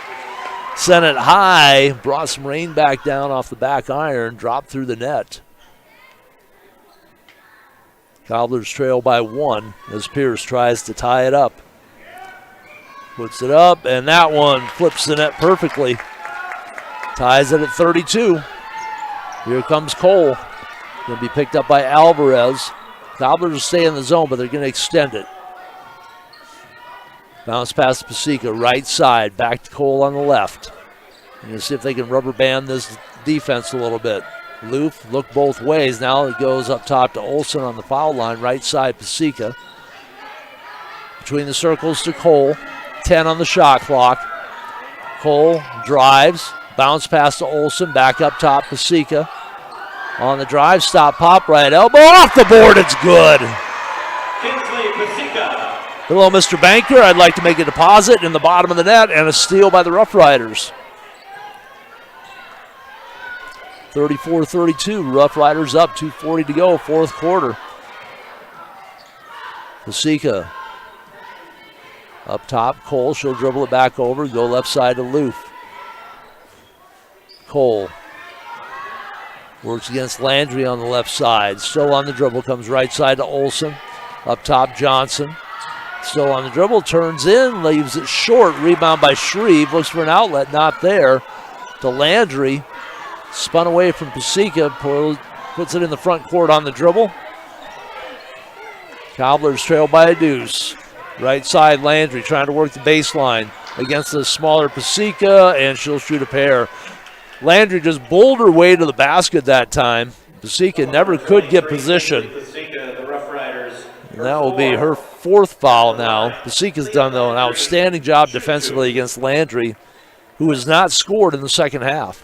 Sent it high, brought some rain back down off the back iron, dropped through the net. Cobblers trail by 1 as Pierce tries to tie it up. Puts it up, and that one flips the net perfectly. Ties it at 32. Here comes Cole. Going to be picked up by Alvarez. Cobblers will stay in the zone, but they're going to extend it. Bounce past Pasica, right side, back to Cole on the left. You're going to see if they can rubber band this defense a little bit. Loof look both ways. Now it goes up top to Olsen on the foul line, right side Pasica. Between the circles to Cole. 10 on the shot clock. Cole drives, bounce pass to Olsen, back up top Pasica. On the drive, stop, pop, right elbow, off the board, it's good.
Kinsley Pasica.
Hello, Mr. Banker. I'd like to make a deposit in the bottom of the net, and a steal by the Rough Riders. 34-32, Rough Riders up, 2:40 to go, fourth quarter. Pasica up top, Cole, she'll dribble it back over, go left side to Loof. Cole works against Landry on the left side. Still on the dribble, comes right side to Olsen. Up top, Johnson. Still on the dribble, turns in, leaves it short. Rebound by Shreve, looks for an outlet, not there. To Landry, spun away from Pasica, puts it in the front court on the dribble. Cobblers trail by a deuce. Right side, Landry trying to work the baseline against the smaller Pasica, and she'll shoot a pair. Landry just bowled her way to the basket that time. Pasica never could get position. And that will be her fourth foul now. Pasica's done, though, an outstanding job defensively against Landry, who has not scored in the second half.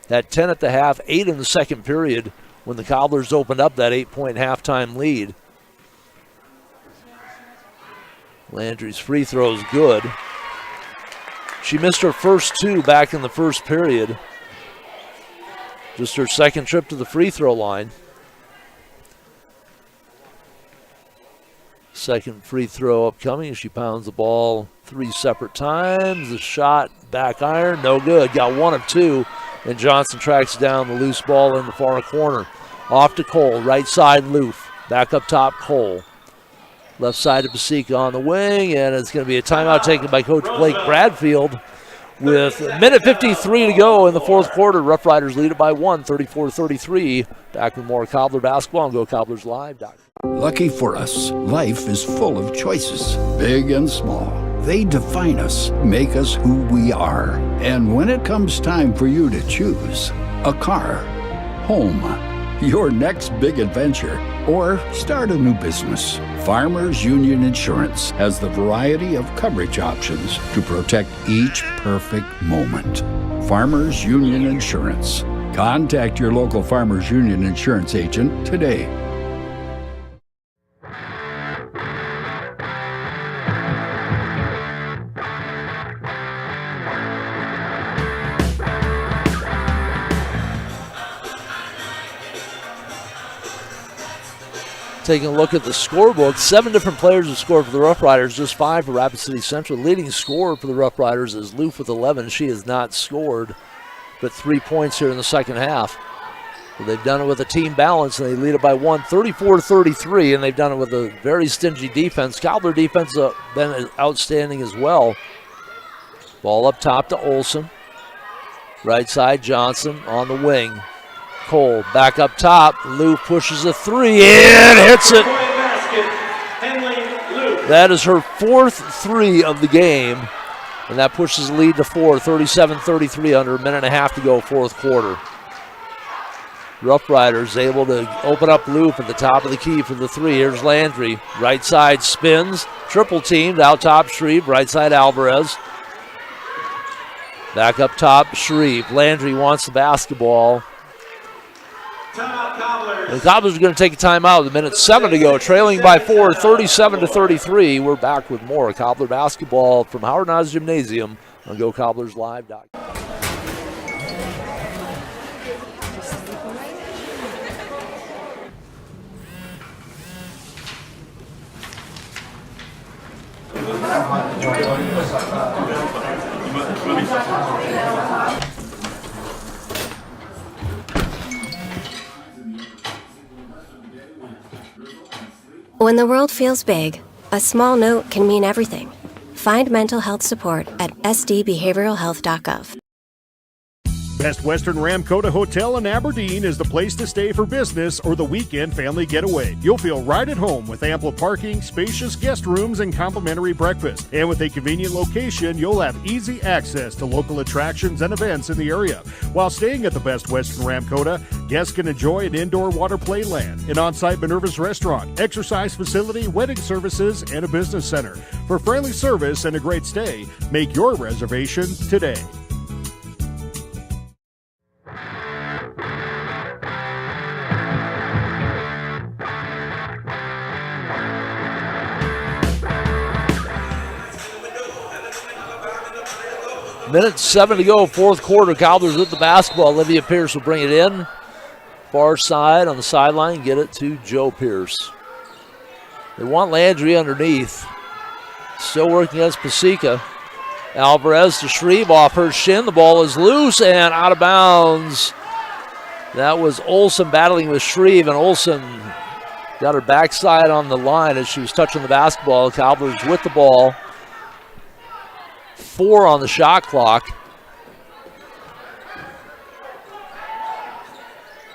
Had 10 at the half, 8 in the second period when the Cobblers opened up that 8-point halftime lead. Landry's free throw is good. She missed her first 2 back in the first period. Just her second trip to the free throw line. Second free throw upcoming. She pounds the ball 3 separate times. The shot, back iron, no good. Got 1 of 2, and Johnson tracks down the loose ball in the far corner. Off to Cole, right side Loof. Back up top, Cole. Left side of Pasica on the wing, and it's going to be a timeout taken by Coach Blake Bradfield. With a minute 53 to go in the fourth quarter, Rough Riders lead it by 1, 34-33. Back with more Cobbler basketball on GoCobblersLive.com.
Lucky for us, life is full of choices, big and small. They define us, make us who we are. And when it comes time for you to choose, a car, home, your next big adventure, or start a new business, Farmers Union Insurance has the variety of coverage options to protect each perfect moment. Farmers Union Insurance. Contact your local Farmers Union Insurance agent today.
Taking a look at the scorebook, 7 different players have scored for the Rough Riders, just 5 for Rapid City Central. Leading scorer for the Rough Riders is Loof with 11. She has not scored but 3 points here in the second half. But they've done it with a team balance, and they lead it by 1, 34-33, and they've done it with a very stingy defense. Cobbler defense has been outstanding as well. Ball up top to Olsen. Right side, Johnson on the wing. Cole back up top. Lou pushes a three and hits it. That is her 4th three of the game, and that pushes the lead to 4, 37-33, under a minute and a half to go, 4th quarter. Rough Riders able to open up loop at the top of the key for the three. Here's Landry. Right side spins. Triple teamed out top Shreve. Right side Alvarez. Back up top Shreve. Landry wants the basketball. The Cobblers are going to take a timeout with 1:07 to go. Trailing by 4, 37-33. We're back with more Cobbler basketball from Howard Knowles Gymnasium on GoCobblersLive.com.
When the world feels big, a small note can mean everything. Find mental health support at sdbehavioralhealth.gov.
Best Western Ramkota Hotel in Aberdeen is the place to stay for business or the weekend family getaway. You'll feel right at home with ample parking, spacious guest rooms, and complimentary breakfast. And with a convenient location, you'll have easy access to local attractions and events in the area. While staying at the Best Western Ramkota, guests can enjoy an indoor water play land, an on-site Minerva's restaurant, exercise facility, wedding services, and a business center. For friendly service and a great stay, make your reservation today.
Minute 7 to go, 4th quarter. Cobblers with the basketball. Olivia Pierce will bring it in. Far side on the sideline, get it to Joe Pierce. They want Landry underneath. Still working against Pasica. Alvarez to Shreve off her shin. The ball is loose and out of bounds. That was Olsen battling with Shreve, and Olsen got her backside on the line as she was touching the basketball. Cobblers with the ball. 4 on the shot clock.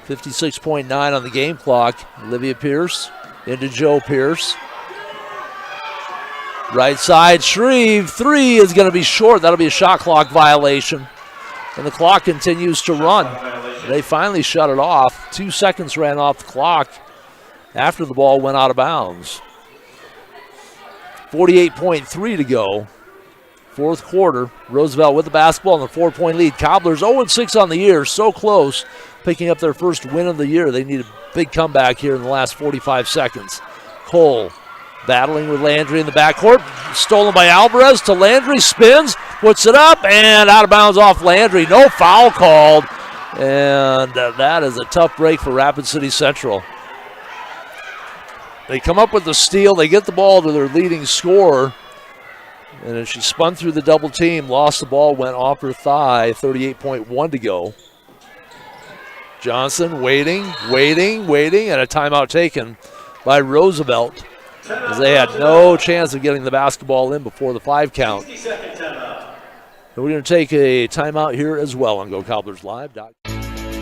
56.9 on the game clock. Olivia Pierce into Joe Pierce. Right side, Shreve. 3 is going to be short. That'll be a shot clock violation. And the clock continues to run. They finally shut it off. 2 seconds ran off the clock after the ball went out of bounds. 48.3 to go. 4th quarter. Roosevelt with the basketball and a 4-point lead. Cobblers 0-6 on the year. So close. Picking up their first win of the year. They need a big comeback here in the last 45 seconds. Cole battling with Landry in the backcourt. Stolen by Alvarez to Landry. Spins. Puts it up and out of bounds off Landry. No foul called. And that is a tough break for Rapid City Central. They come up with the steal. They get the ball to their leading scorer. And as she spun through the double team, lost the ball, went off her thigh, 38.1 to go. Johnson waiting, and a timeout taken by Roosevelt, as they had no chance of getting the basketball in before the 5 count. So we're going to take a timeout here as well on GoCobblersLive.com.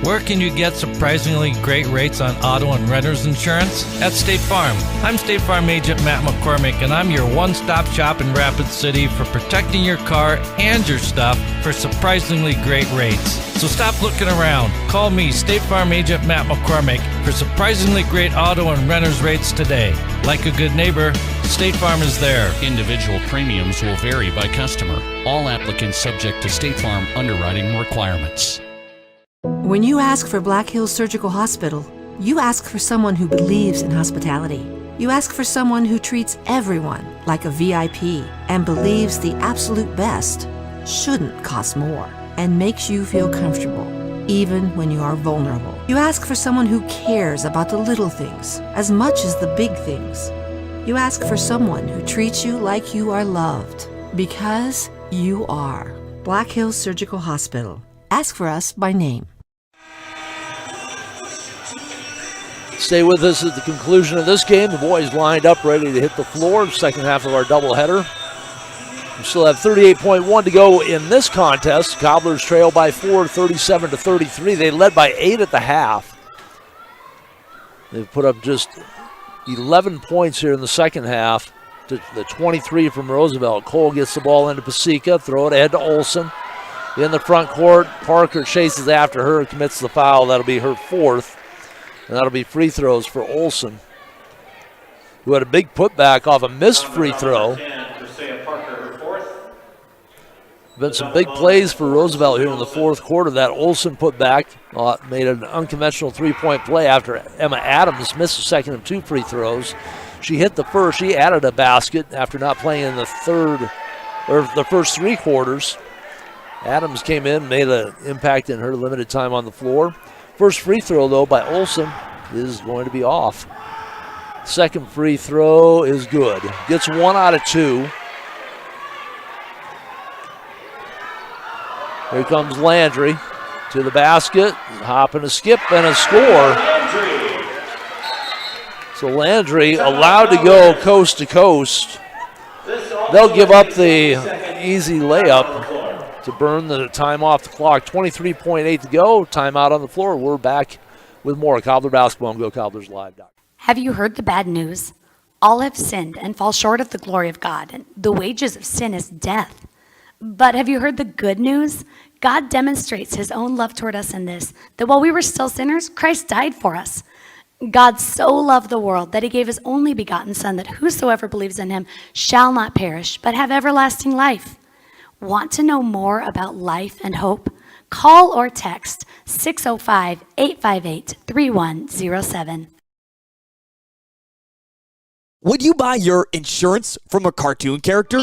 Where can you get surprisingly great rates on auto and renter's insurance? At State Farm. I'm State Farm agent Matt McCormick, and I'm your one-stop shop in Rapid City for protecting your car and your stuff for surprisingly great rates. So stop looking around. Call me, State Farm agent Matt McCormick, for surprisingly great auto and renter's rates today. Like a good neighbor, State Farm is there.
Individual premiums will vary by customer. All applicants subject to State Farm underwriting requirements.
When you ask for Black Hills Surgical Hospital, you ask for someone who believes in hospitality. You ask for someone who treats everyone like a VIP and believes the absolute best shouldn't cost more and makes you feel comfortable, even when you are vulnerable. You ask for someone who cares about the little things as much as the big things. You ask for someone who treats you like you are loved, because you are. Black Hills Surgical Hospital. Ask for us by name.
Stay with us at the conclusion of this game. The boys lined up ready to hit the floor. Second half of our doubleheader. We still have 38.1 to go in this contest. Cobblers trail by 4, 37-33. They led by 8 at the half. They've put up just 11 points here in the second half. The 23 from Roosevelt. Cole gets the ball into Pasica, throw it ahead to Olson. In the front court, Parker chases after her, commits the foul. That'll be her 4th, and that'll be free throws for Olson, who had a big putback off a missed free throw. Been some big plays for Roosevelt here in the fourth quarter. That Olson putback made an unconventional three-point play after Emma Adams missed the second of 2 free throws. She hit the first. She added a basket after not playing in the first 3 quarters. Adams came in, made an impact in her limited time on the floor. First free throw, though, by Olson is going to be off. Second free throw is good. Gets 1 out of 2. Here comes Landry to the basket. Hop and a skip and a score. So Landry allowed to go coast to coast. They'll give up the easy layup to burn the time off the clock. 23.8 to go. Timeout on the floor. We're back with more Cobbler basketball on GoCobblersLive.com.
Have you heard the bad news? All have sinned and fall short of the glory of God, and the wages of sin is death. But have you heard the good news? God demonstrates his own love toward us in this, that while we were still sinners, Christ died for us. God so loved the world that he gave his only begotten Son, that whosoever believes in him shall not perish, but have everlasting life. Want to know more about life and hope? Call or text 605-858-3107.
Would you buy your insurance from a cartoon character?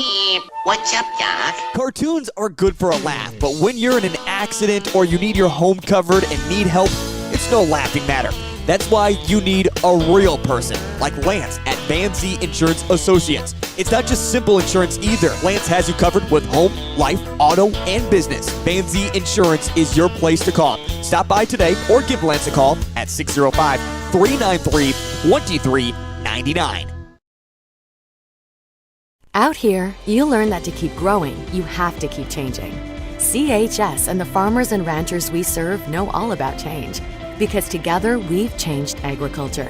What's up, Doc?
Cartoons are good for a laugh, but when you're in an accident or you need your home covered and need help, it's no laughing matter. That's why you need a real person, like Lance at Van Zee Insurance Associates. It's not just simple insurance either. Lance has you covered with home, life, auto, and business. Van Zee Insurance is your place to call. Stop by today or give Lance a call at 605-393-2399.
Out here, you learn that to keep growing, you have to keep changing. CHS and the farmers and ranchers we serve know all about change, because together we've changed agriculture.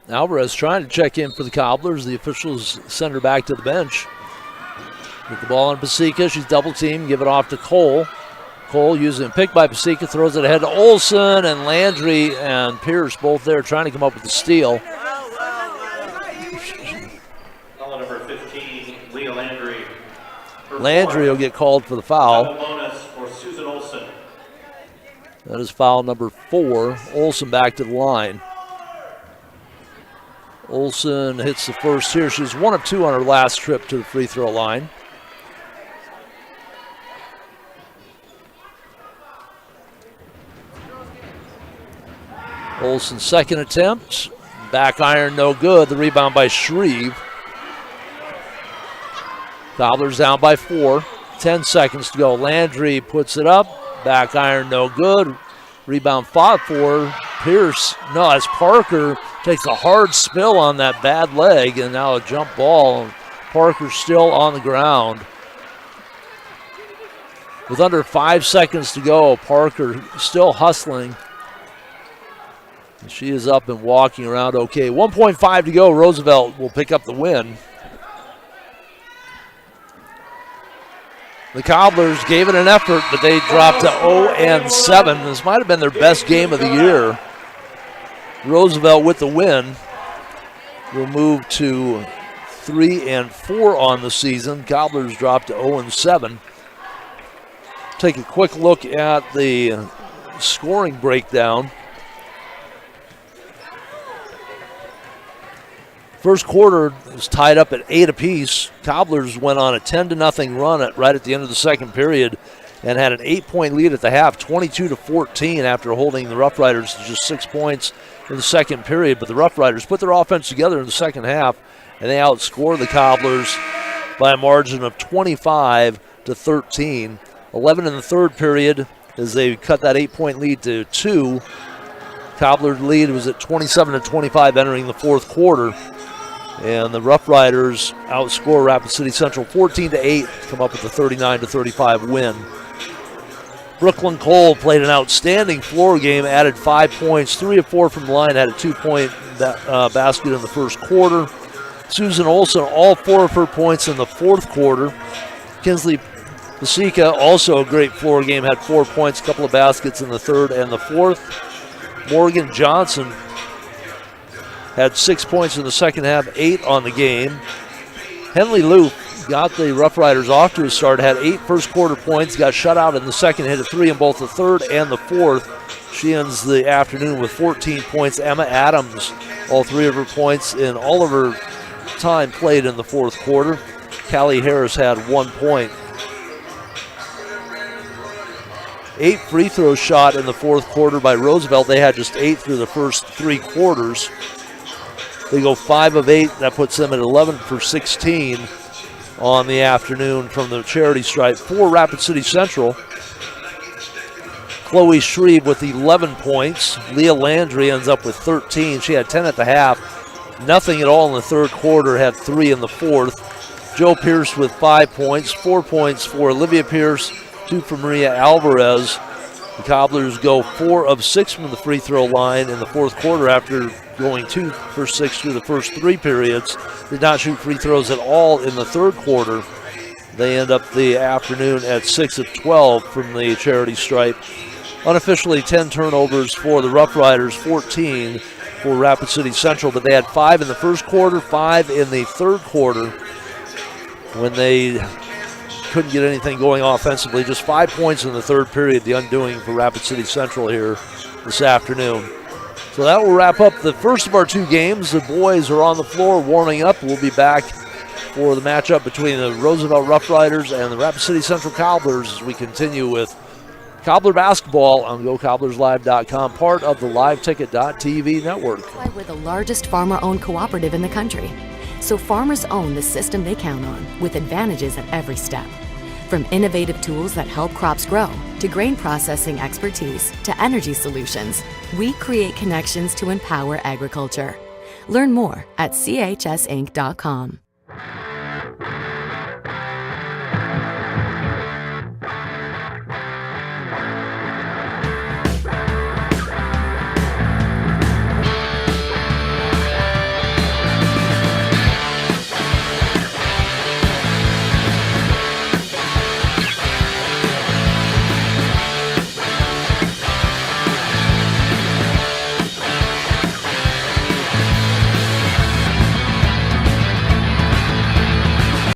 Alvarez trying to check in for the Cobblers. The officials send her back to the bench. Get the ball on Pasica. She's double teamed. Give it off to Cole. Cole using a pick by Pasica, throws it ahead to Olson, and Landry and Pierce both there trying to come up with the steal.
Number 15, Leah Landry.
Landry will get called for the foul.
Bonus for Susan Olson.
That is foul number 4. Olson back to the line. Olson hits the first here. She's 1 of 2 on her last trip to the free throw line. Olsen's second attempt. Back iron, no good. The rebound by Shreve. Cobblers down by 4. 10 seconds to go. Landry puts it up. Back iron, no good. Rebound fought for. Pierce, no, as Parker takes a hard spill on that bad leg, and now a jump ball. Parker's still on the ground. With under 5 seconds to go, Parker still hustling. She is up and walking around okay. 1.5 to go. Roosevelt will pick up the win. The Cobblers gave it an effort, but they dropped to 0-7. This might have been their best game of the year. Roosevelt with the win will move to 3-4 on the season. Cobblers dropped to 0-7. Take a quick look at the scoring breakdown. First quarter was tied up at 8 apiece. Cobblers went on a 10-0 run right at the end of the second period and had an 8-point lead at the half, 22-14 after holding the Rough Riders to just 6 points in the second period. But the Rough Riders put their offense together in the second half, and they outscored the Cobblers by a margin of 25-13. 11 in the third period as they cut that 8-point lead to 2. Cobblers' lead was at 27-25 entering the fourth quarter. And the Rough Riders outscore Rapid City Central 14-8, come up with a 39-35 win. Brooklyn Cole played an outstanding floor game, added 5 points, 3 of 4 from the line, had a 2-point basket in the first quarter. Susan Olson, all 4 of her points in the fourth quarter. Kinsley Pasika, also a great floor game, had 4 points, a couple of baskets in the third and the fourth. Morgan Johnson had 6 points in the second half, 8 on the game. Henley Loop got the Rough Riders off to a start, had 8 first quarter points, got shut out in the second, hit a 3 in both the third and the fourth. She ends the afternoon with 14 points. Emma Adams, all 3 of her points in all of her time played in the fourth quarter. Callie Harris had 1 point. 8 free throws shot in the fourth quarter by Roosevelt. They had just 8 through the first 3 quarters. They go 5 of 8. That puts them at 11 for 16 on the afternoon from the charity stripe. For Rapid City Central, Chloe Shreve with 11 points. Leah Landry ends up with 13. She had 10 at the half. Nothing at all in the third quarter, had 3 in the fourth. Joe Pierce with 5 points. 4 points for Olivia Pierce, 2 for Maria Alvarez. The Cobblers go 4 of 6 from the free throw line in the fourth quarter after going 2 for 6 through the first 3 periods. Did not shoot free throws at all in the third quarter. They end up the afternoon at 6 of 12 from the charity stripe. Unofficially 10 turnovers for the Rough Riders, 14 for Rapid City Central, but they had 5 in the first quarter, 5 in the third quarter when they couldn't get anything going offensively. Just 5 points in the third period, the undoing for Rapid City Central here this afternoon. So that will wrap up the first of our 2 games. The boys are on the floor warming up. We'll be back for the matchup between the Roosevelt Rough Riders and the Rapid City Central Cobblers as we continue with Cobbler basketball on GoCobblersLive.com, part of the LiveTicket.tv network.
We're the largest farmer-owned cooperative in the country, so farmers own the system they count on, with advantages at every step. From innovative tools that help crops grow, to grain processing expertise, to energy solutions, we create connections to empower agriculture. Learn more at chsinc.com.